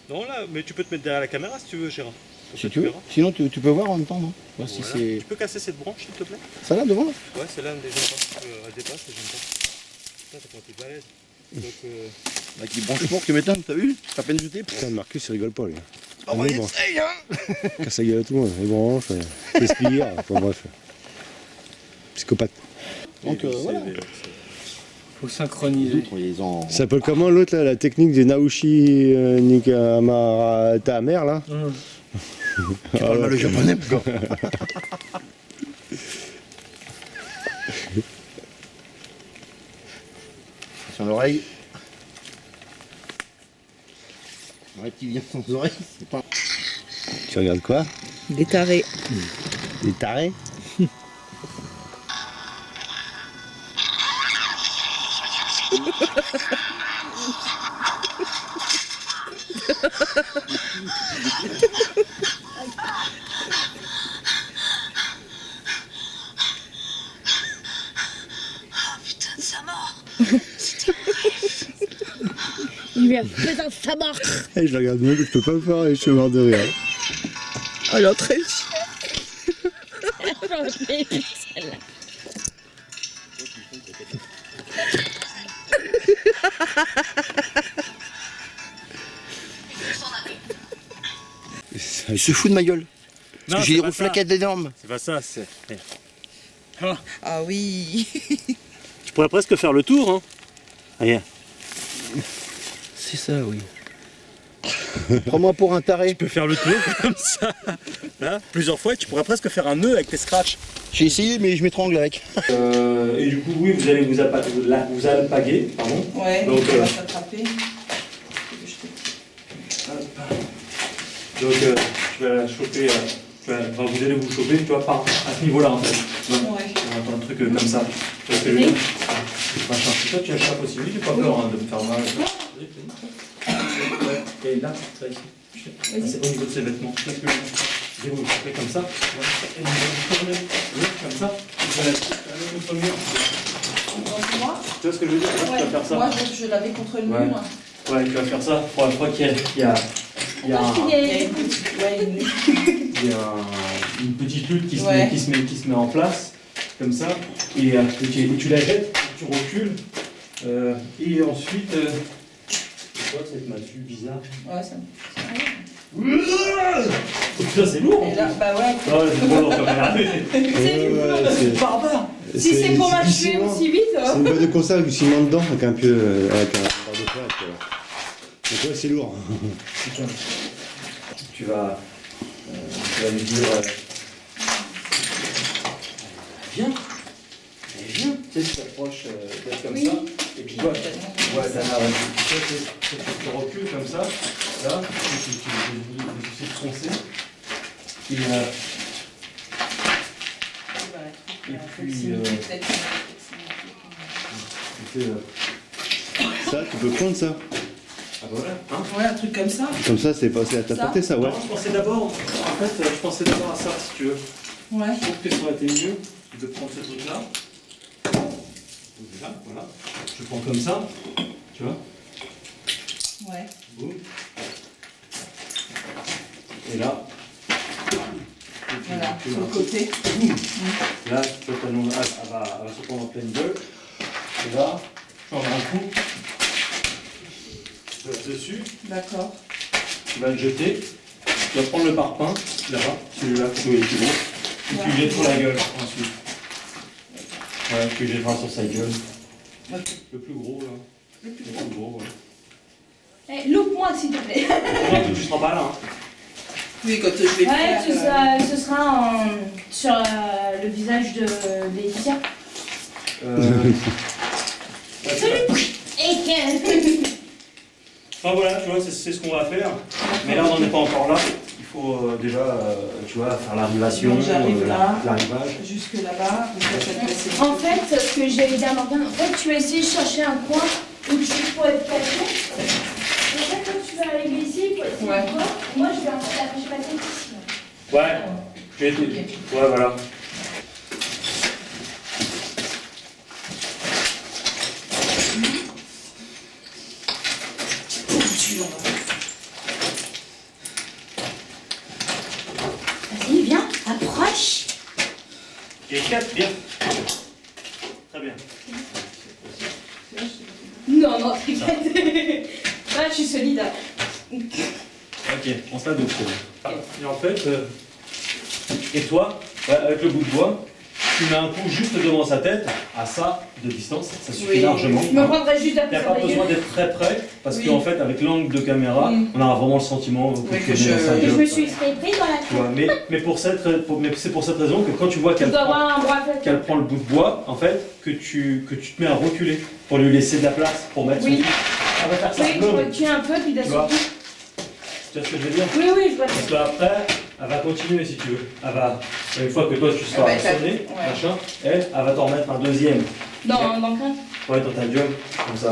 Non, là, mais tu peux te mettre derrière la caméra si tu veux, Gérard. Comme Si ça, tu veux. verras. Sinon, tu peux voir en même temps, non? Voir si Voilà. c'est. Tu peux casser cette branche s'il te plaît? Ça là devant là? Ouais, celle-là ne déjeune pas. Elle dépasse, elle gêne pas. Putain, t'as pas été balèze. Donc, Avec des branchements, tu m'étonnes, t'as vu? T'as peine jeté. Putain, Marcus, il rigole pas, lui. Ah mais ouais, bon. essaye, hein! Casse la gueule à tout le monde, les branches, respire, enfin bref. Psychopathe. Donc voilà. Faut synchroniser. Ils ont. Ça s'appelle comment l'autre là, la technique du Naoshi Nikamata mère là? Tu parles mal le japonais, quoi. Sur l'oreille. Reptilien sans oreille, c'est pas. Tu regardes quoi? Les tarés. Des tarés? Putain de sa mort. Il lui a fait dans sa mort. Hey, je la regarde mieux, je peux pas le faire et je suis mort de rire. Oh, elle est en train de... J'en ai fait celle-là. Il se fout de ma gueule. Parce Non, que j'ai c'est des pas roues ça. flaquettes énormes. c'est pas ça, c'est. Ah oui. Tu pourrais presque faire le tour, hein. Regarde. C'est ça, oui. Prends-moi pour un taré. Tu peux faire le tour comme ça. Là, plusieurs fois, et tu pourrais presque faire un nœud avec tes scratchs. J'ai essayé, mais je m'étrangle avec. Et du coup, oui, vous allez vous alpaguer, pardon. Ouais, Donc, on va s'attraper. Donc, tu vas la choper, enfin, vous allez vous choper, tu vois, à ce niveau-là, en fait. Tu vois, Ouais. on entend un truc comme ça. Tu vois ce que je veux dire? Machin. Si toi, tu échappes aussi vite, j'ai pas peur hein, de me faire mal. Et là, ça ici. C'est au niveau de ses vêtements. Tu vois ce que je veux dire? Et vous faites comme ça. Et vous tournez comme ça. Vous allez contre le mur. Donc moi, Tu vois ce que je veux dire? Tu vas faire ça. moi je l'avais contre le Ouais. mur. Ouais, tu vas faire ça pour la fois qu'il y a Il y a une petite lutte qui se, Ouais. qui se met en place, comme ça, et tu la jettes, tu recules, et ensuite, c'est quoi cette massue bizarre? Ouais, ça. Oh putain, c'est lourd! Et là, bah ouais. Non, c'est trop lourd comme merde. C'est barbare. Si c'est pour m'achever aussi vite. C'est une boîte de conserve avec du ciment dedans, avec un peu. Avec un barre de fer. Donc ouais, c'est lourd. Tu vas lui dire. Viens. Allez, viens. Tu sais, tu t'approches peut-être comme ça. Et puis toi, ouais, t'as l'air. Tu recules comme ça. Là, tu sais de foncer. Et puis, Ça, tu peux prendre ça. ah voilà. Hein, Ouais, un truc comme ça. Comme ça, c'est passé à ta portée, ça, ouais. Non, je pensais d'abord à ça, si tu veux. Ouais. Je trouve que ça aurait été mieux de prendre ce truc-là. Là, voilà. Je prends comme ça, tu vois. Ouais. Boum. Et là. Voilà, sur le côté. Là, tu vois, elle va se prendre en pleine gueule. Et là, tu en mets un coup. Tu vas dessus. D'accord. Tu vas le jeter. Tu vas prendre le parpaing, là-bas, celui-là, qui est plus gros. Et tu le jettes sur la gueule ensuite. Ouais, tu le jetteras sur sa gueule. Ok. Le plus gros, là. Le plus gros, ouais. Loupe-moi s'il te plaît. Non, mais tu seras pas là, hein. Oui, quand je vais faire... ce sera sur le visage de Laetitia. Enfin voilà, tu vois, c'est ce qu'on va faire. Mais là, on n'en est pas encore là. Il faut déjà, tu vois, faire l'arrivation, Donc, j'arrive là. l'arrivage. Jusque là-bas. En fait, ce que j'ai dit à Morgane, en fait, tu vas essayer de chercher un coin où tu pourrais te cacher. Et en fait, quand tu vas arriver ici, pour essayer de voir, moi, je vais en fait attacher ma tête ici. Ouais, j'ai été. Ouais, voilà. Vas-y, viens, approche. Et 4, bien. Très bien. Non, non, t'inquiète. Là, je suis solide. Ok, on se la douce. Et en fait, et toi, avec le bout de bois, tu mets un coup juste devant sa tête, à ça de distance, ça suffit largement. Je me prendrais juste Il n'y a pas besoin d'être très près, parce qu'en fait, avec l'angle de caméra, on aura vraiment le sentiment que tu es dans sa je gueule. me suis fait pris dans la Tu vois, mais c'est pour cette raison que quand tu vois qu'elle prend le bout de bois, en fait, que tu te mets à reculer pour lui laisser de la place, pour mettre son pied. Elle va faire ça. Oui, tu recules un peu, puis d'un Tu vois, seul coup. tu vois ce que je veux dire? Oui, oui, je vois. Parce qu'après, elle va continuer si tu veux. Elle va, une fois que toi tu seras sonné, machin, elle va t'en remettre un deuxième. Dans le crâne. Ouais, dans ta gueule, comme ça.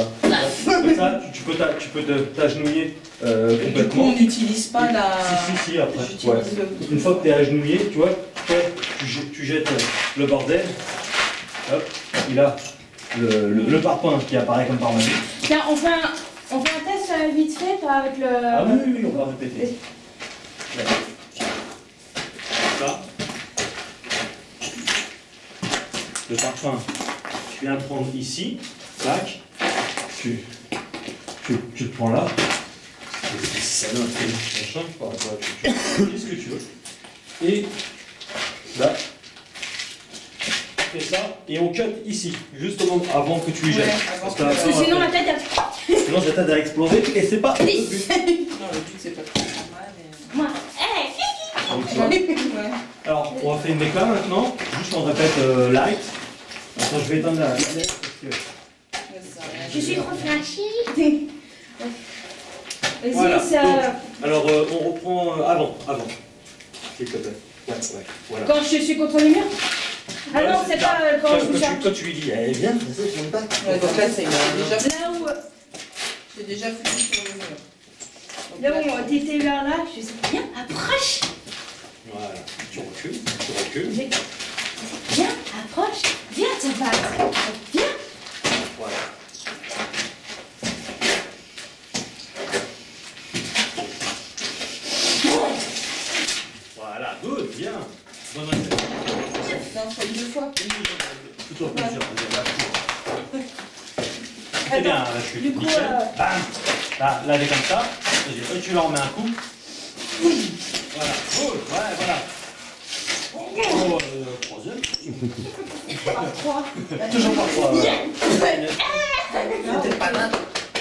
Comme ça, tu peux t'agenouiller complètement. Du coup, on n'utilise pas la... Si, après. Ouais. Une fois que tu es agenouillé, tu vois, tu jettes le bordel. Hop, il a le parpaing qui apparaît comme par magie. Tiens, on fait un test vite fait, pas avec le... Ah oui, on va répéter. Ça. Le parfum, tu viens le prendre ici, tac, tu le prends là, ça donne un machin, tu fais ce que tu veux. Et là, tu fais ça, et on cut ici, justement avant que tu y jettes. Parce que sinon la tête, sinon ta tête va exploser, et c'est pas le but. Non, le but c'est pas de faire mal. Moi, Alors, on va faire une décla maintenant, juste on répète light. Attends, je vais éteindre la LED parce que... Je suis trop flashée. Vas-y, Voilà. ça... Donc, alors, on reprend avant, s'il te plaît. Ouais, voilà. Quand je suis contre le mur. Ah non, c'est pas quand je me cherche. Quand tu lui dis, eh bien, je ne pas. Ouais, donc là, c'est déjà... Là où... C'est déjà foutu sur le mur. Là où t'étais vers là, je sais bien, approche. Voilà, tu recules. Viens, approche. Viens te battre. Viens. Voilà. Voilà, good, bien. Bonne recette. Non, c'est 2 fois. Toujours plaisir. C'est bien, la chute. Du coup, Bam. Là, elle est comme ça. Et tu leur remets un coup. Voilà, cool, ouais, voilà. Oh, troisième. Toujours par 3. Peut-être pas là.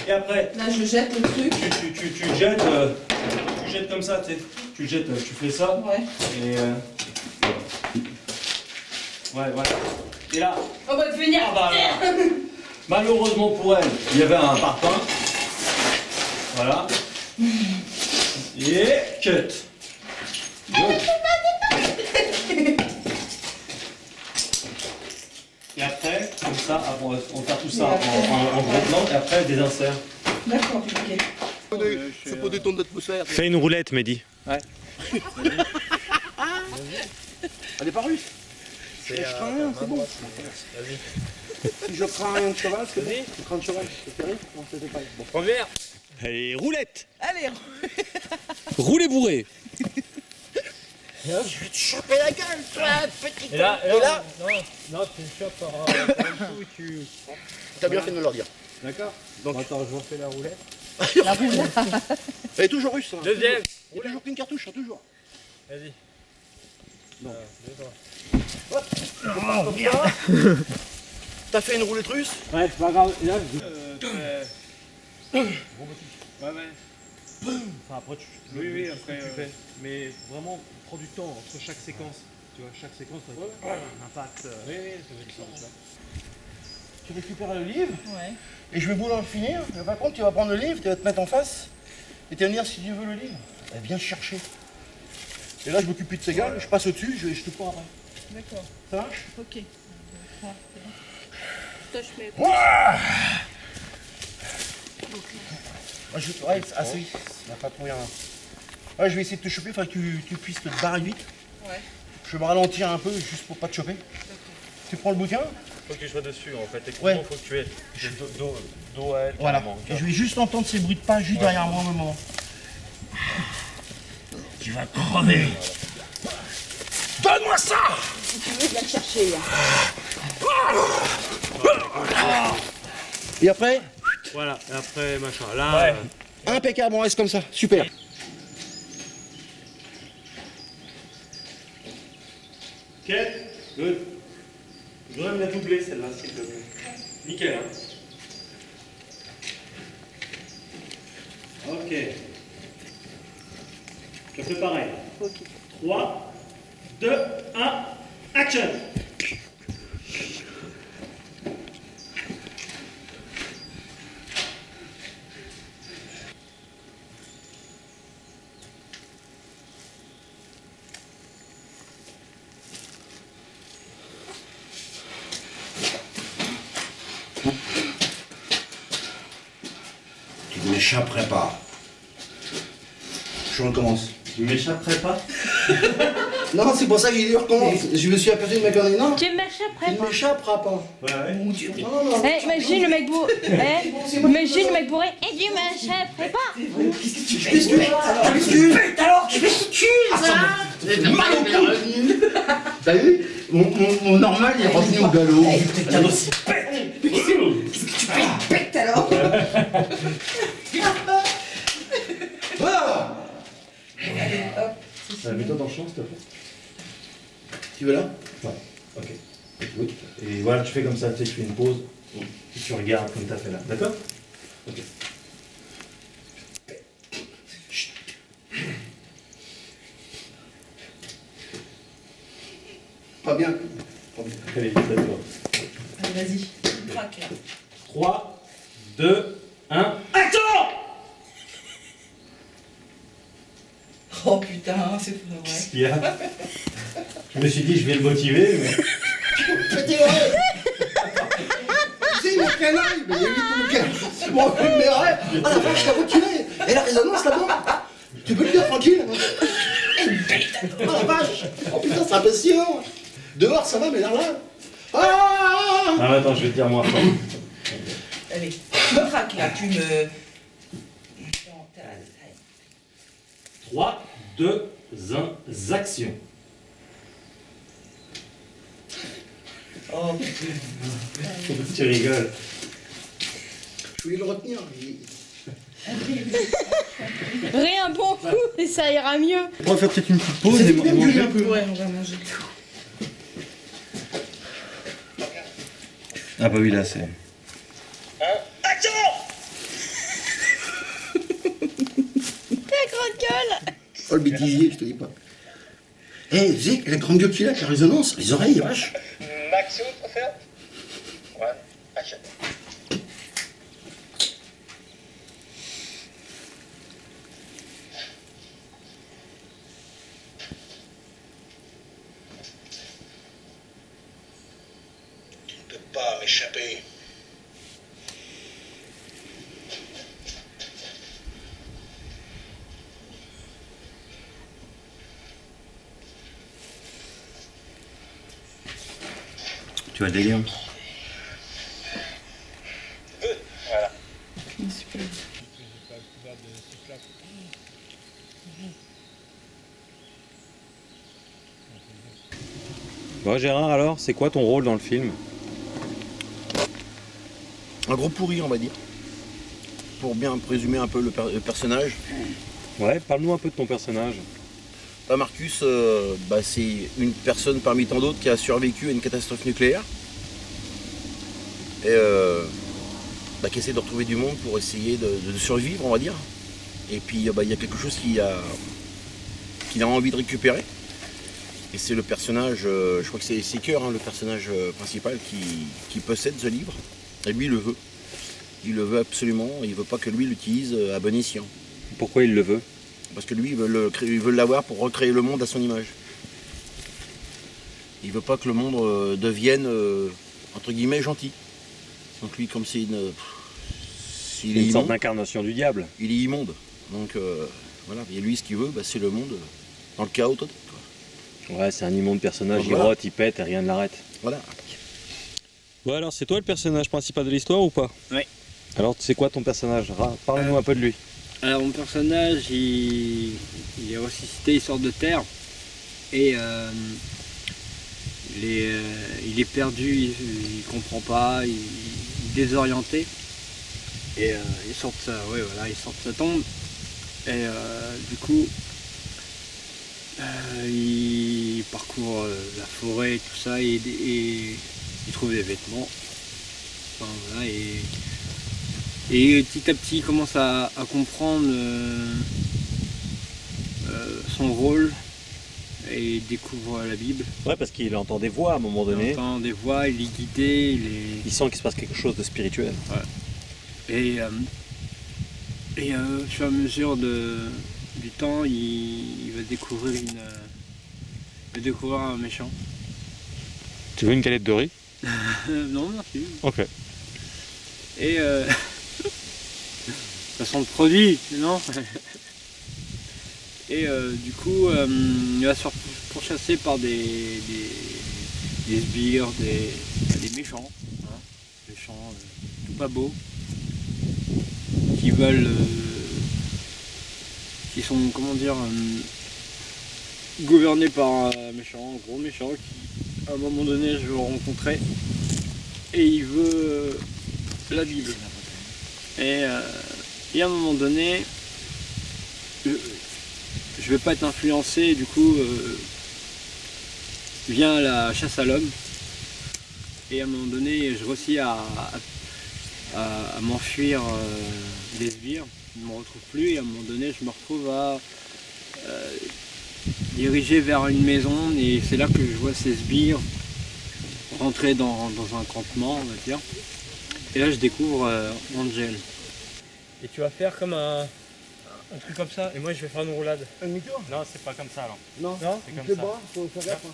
Et après, là je jette le truc. Tu jettes comme ça, tu sais. Tu jettes, tu fais ça. Ouais. Et Ouais, voilà. Et là, On va devenir. ah bah, là, malheureusement pour elle, il y avait un parpaing. Voilà. Et cut. Good. Et après, comme ça, on va faire tout ça en gros plan et après des inserts. D'accord, ok. C'est pour détendre l'atmosphère. Fais une roulette, Mehdi. Elle est pas russe. Je crains rien, c'est bon. Si je crains rien de cheval, c'est bon. Je crains de cheval, c'est terrible. Non, c'était pas. Bon. Première. Allez, roulette. Allez, Roulez bourré. Je vais te choper la gueule, toi, petit. Et là, Non, tu me chopes par en dessous et tu... T'as bien fait de me le dire. D'accord. Donc- Attends, je refais la roulette. Elle est toujours russe. Hein. deuxième. Il y a toujours qu'une cartouche, hein, toujours. Vas-y. T'as fait une roulette russe. Ouais, c'est pas grave. Là, ouais. Enfin, après, oui, après, mais vraiment, prends du temps entre chaque séquence. Tu vois, chaque séquence, un impact. Oui, ça veut dire ça. Tu récupères le livre Ouais. et je vais vouloir le finir. Et par contre, tu vas prendre le livre, tu vas te mettre en face et tu vas me dire si tu veux le livre. Viens chercher. Et là, je m'occupe plus de ces gars, je passe au-dessus, je te prends après. D'accord. Ça marche? Ok. Toi, je mets. Moi, ouais, assez vite. Il n'y a pas trop rien. Ouais, je vais essayer de te choper, il faudrait que tu puisses te barrer vite. Ouais. Je vais me ralentir un peu juste pour pas te choper. Tu prends le bouquin? Faut que tu sois dessus en fait. Ouais. Techniquement, faut que tu aies dos à elle. Voilà. carrément. Et je vais juste entendre ces bruits de pas juste derrière moi un moment. Tu vas crever. Donne-moi ça! Tu veux bien le chercher, là. Et après? Voilà, et après, machin. Là, Impeccable, on reste comme ça. Super. Ok, good. Je voudrais me la doubler celle-là, s'il te plaît. Nickel, hein. Ok. Je fais pareil. Ok. 3, 2, 1, action! Tu ne m'échapperais pas. Je recommence. Tu m'échapperais pas? Non, c'est pour ça que j'ai dit recommence. Je me suis aperçu de ma connerie. Non, Tu m'échapperais tu pas. ne m'échapperas pas. Ouais. Mon Dieu. Non, non. Eh, imagine le mec bourré. Imagine le mec bourré. Et tu m'échapperais pas. Qu'est-ce que tu fais alors? Qu'est-ce que tu fais alors? Tu fais ce cul, ça? Mal au cul. T'as vu? Mon normal il est revenu au galop. Quelqu'un d'aussi bête! Tu fais une pète, alors. Ah. Allez, hop. Mets-toi dans le champ, s'il te plaît. Tu veux là? Ouais, ok. Oui. Et voilà, tu fais comme ça, tu sais, tu fais une pause, et tu regardes comme tu as fait là. D'accord? Ok. Pas bien. Allez, d'accord. Allez, vas-y. Craque, là. 3, 2, 1, action! Oh putain, c'est pas vrai. Qu'est-ce qu'il y a? Je me suis dit, je vais le motiver, mais... Petit oreille. Tu sais, il manque un œil. Mais il y a eu mon cœur. C'est mon mes rêves. Ah la vache, t'as reculé. Et la résonance là-bas. Tu peux le dire tranquille. Oh la vache. Oh putain, c'est impatient. Dehors, ça va, mais là. Ah. Ah, attends, je vais te dire moi. Allez, tu me craques, là. Tu me... Non, allez. 3, 2, 1, action. Oh putain. Tu rigoles. Je voulais le retenir. Rien bon coup et ça ira mieux. On va faire peut-être une petite pause et manger un peu. Ouais, on va manger. Ah bah oui, là c'est... Ta grande gueule. Oh le bêtisier, je te dis pas. Eh, tu sais, la grande gueule qu'il a, la résonance, les oreilles, vache. faire? Ouais, action. Tu ne peux pas m'échapper. Tu as délire. Voilà. Bon, Gérard, alors, c'est quoi ton rôle dans le film? Un gros pourri, on va dire. Pour bien présumer un peu le personnage. Ouais, parle-nous un peu de ton personnage. Marcus, c'est une personne parmi tant d'autres qui a survécu à une catastrophe nucléaire. Et qui essaie de retrouver du monde pour essayer de survivre, on va dire. Et puis il y a quelque chose qu'il a envie de récupérer. Et c'est le personnage, je crois que c'est Seeker, le personnage principal qui possède ce livre. Et lui, il le veut. Il le veut absolument. Il ne veut pas que lui l'utilise à bon escient. Pourquoi il le veut? Parce que lui, il veut l'avoir pour recréer le monde à son image. Il veut pas que le monde devienne, entre guillemets, gentil. Donc lui, comme c'est une sorte d'incarnation du diable. Il est immonde. Donc voilà, et lui, ce qu'il veut, c'est le monde dans le chaos total. Ouais, c'est un immonde personnage, Donc, il voilà. rote, il pète et rien ne l'arrête. Voilà. Ouais, alors c'est toi le personnage principal de l'histoire ou pas? Oui. Alors c'est quoi ton personnage? Parle-nous un peu de lui. Alors mon personnage, il est ressuscité, il sort de terre et il est perdu, il comprend pas, il est désorienté et il sort de sa tombe et du coup il parcourt la forêt et tout ça et il trouve des vêtements. Enfin, voilà, et petit à petit il commence à comprendre son rôle et il découvre la Bible. Ouais, parce qu'il entend des voix à un moment donné. Il entend des voix, il est guidé, il sent qu'il se passe quelque chose de spirituel. Ouais. Et au fur et à mesure du temps, il va découvrir un méchant. Tu veux une galette de riz? Non, merci. Ok. Et ça sent le produit, non? Et du coup, il va se faire pourchasser par des sbires, des méchants, hein, méchants tout pas beaux, qui veulent, qui sont, comment dire, gouvernés par un méchant, un gros méchant qui, à un moment donné, je veux rencontrer et il veut la Bible. Et à un moment donné, je vais pas être influencé, et du coup vient la chasse à l'homme et à un moment donné je réussis à m'enfuir des sbires, je ne me retrouve plus et à un moment donné je me retrouve à diriger vers une maison et c'est là que je vois ces sbires rentrer dans un campement, on va dire, et là je découvre Angel. Et tu vas faire comme un truc comme ça, et moi je vais faire une roulade. Un demi-tour? Non, c'est pas comme ça alors. Non, Non, c'est comme les ça. bras, faut faire gaffe.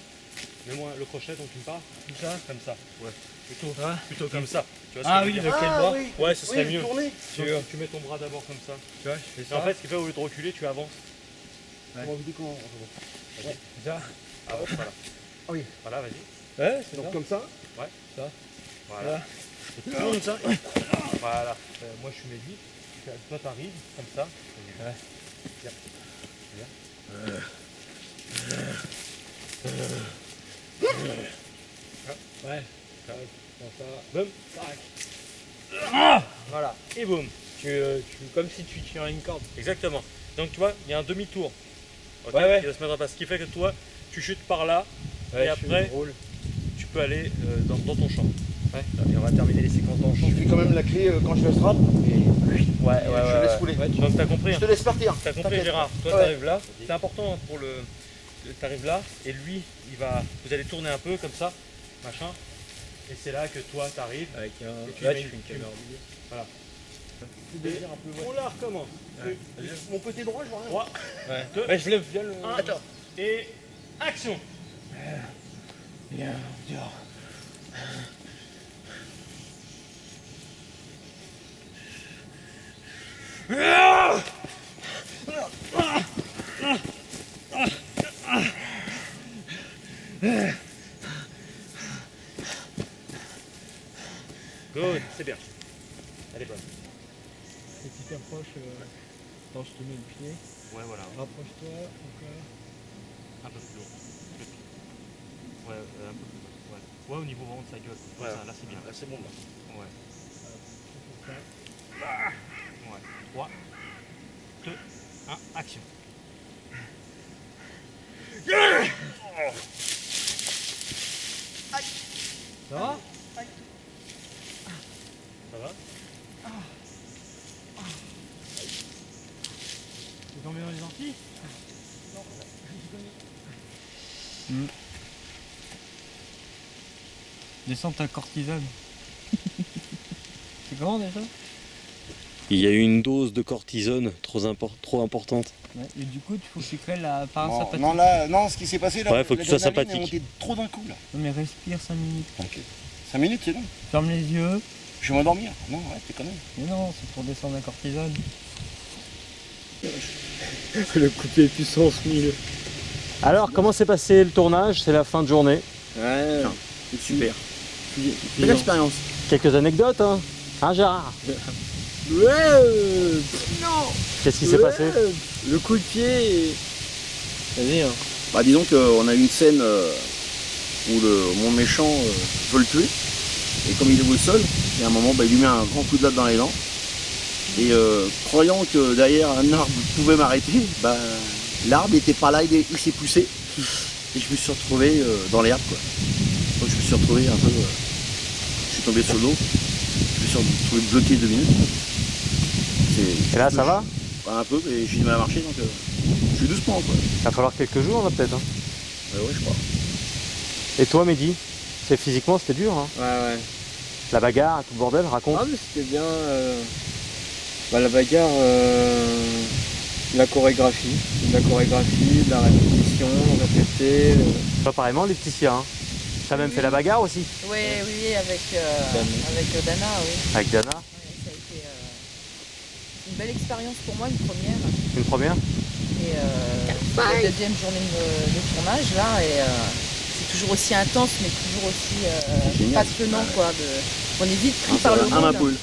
Mets-moi le crochet dont tu me parles. Comme ça. Comme ça. Ouais. Hein Plutôt comme ça. Tu vois ce Ah que je oui, veux dire lequel bras? Ouais, ce serait mieux. Tourner. Tu mets ton bras d'abord comme ça. Tu vois, je fais Et ça. en fait, ce qui fait, au lieu de reculer, tu avances. Ouais. On va vous dire comment. Ouais. Ça. Avance, voilà. Ah oui. Voilà, vas-y. Ouais, c'est Donc ça. comme ça. Ouais. Ça. Voilà. Et tu tournes ça. Voilà. Moi, je suis Mehdi. Toi, t'arrives comme ça. Ouais. Viens. Ouais. Comme ça. Boum. Tac. Voilà. Et boum. Comme si tu tirais une corde. Exactement. Donc, tu vois, il y a un demi-tour. Ok, Ouais, ouais. qui va se mettre en place. Ce qui fait que toi, tu chutes par là. Ouais, et après, je roule. tu peux aller dans ton champ. Ouais. Et on va terminer les séquences dans le champ. Je fais quand même la clé quand je le strap. Ouais, Je laisse couler. Donc, t'as compris. Je te laisse partir. T'as compris, T'inquiète. Gérard. Toi, Ouais. t'arrives là. C'est important pour t'arrives là, et lui, vous allez tourner un peu comme ça, machin. Et c'est là que toi t'arrives. Avec un. Et tu Là, mets tu fais une caméra vidéo. Voilà. délire un peu, ouais. On la recommence. Ouais. Mon côté droit, je vois rien. 3, Ouais. 2, Ouais, je lève bien le. 1, et action. Viens, dehors. Good, c'est bien. Elle est bonne. Et tu t'approches. Attends, je te mets le pied. Ouais, voilà. Rapproche-toi encore. Un peu plus lourd. Ouais, un peu plus lourd. Ouais, au niveau vraiment de sa gueule. Comme ça, là c'est bien. Là c'est bon là. Ouais. Comme ça. Ouais. 3, 2, 1, action. Ça va? Ça va? Tu tombé dans les Antilles? Non. Descends ta cortisone. C'est comment déjà? Il y a eu une dose de cortisone trop importante. Ouais, et du coup, il faut que tu crées la parasympathique. Non, là, non, ce qui s'est passé là, Ouais, faut que tu sois l'adrénaline est sympathique. montée trop d'un coup là. Non, mais respire 5 minutes. Ok. 5 minutes, c'est long. Ferme les yeux. Je vais m'endormir. Non, ouais, t'es quand même. Mais non, c'est pour descendre la cortisone. Le coupé puissance 1000. Alors, comment s'est passé le tournage? C'est la fin de journée. Ouais. C'est super. Puis Belle expérience. Quelques anecdotes, hein? Hein, Gérard? ouais. Non. Qu'est-ce qui s'est passé? Le coup de pied. Vas-y, hein. Bah disons qu'on a eu une scène où mon méchant veut le tuer. Et comme il est au sol, et à un moment bah, il lui met un grand coup de latte dans les dents. Et croyant que derrière un arbre pouvait m'arrêter, bah, l'arbre n'était pas là, il s'est poussé. Et je me suis retrouvé dans l'herbe quoi. Donc je me suis retrouvé un peu. Je suis tombé sur le dos. Je me suis retrouvé bloqué 2 minutes. Et là, ça va? Bah, un peu, mais j'ai du mal à marcher donc je suis doucement quoi. Il va falloir quelques jours là peut-être. Hein. Ouais, je crois. Et toi, Mehdi? Physiquement, c'était dur. Hein. Ouais. La bagarre, tout le bordel, raconte. Ah, mais c'était bien. La bagarre, la chorégraphie. De la répétition, répéter. Pas pareillement, Laetitia. Hein. T'as même fait la bagarre aussi? Oui, avec Dana, oui. Avec Dana? Ouais, ça a été une belle expérience pour moi, une première. Une première? Et la deuxième journée de tournage là, et c'est toujours aussi intense, mais toujours aussi passionnant quoi. On est vite pris par le rôle. Un poule.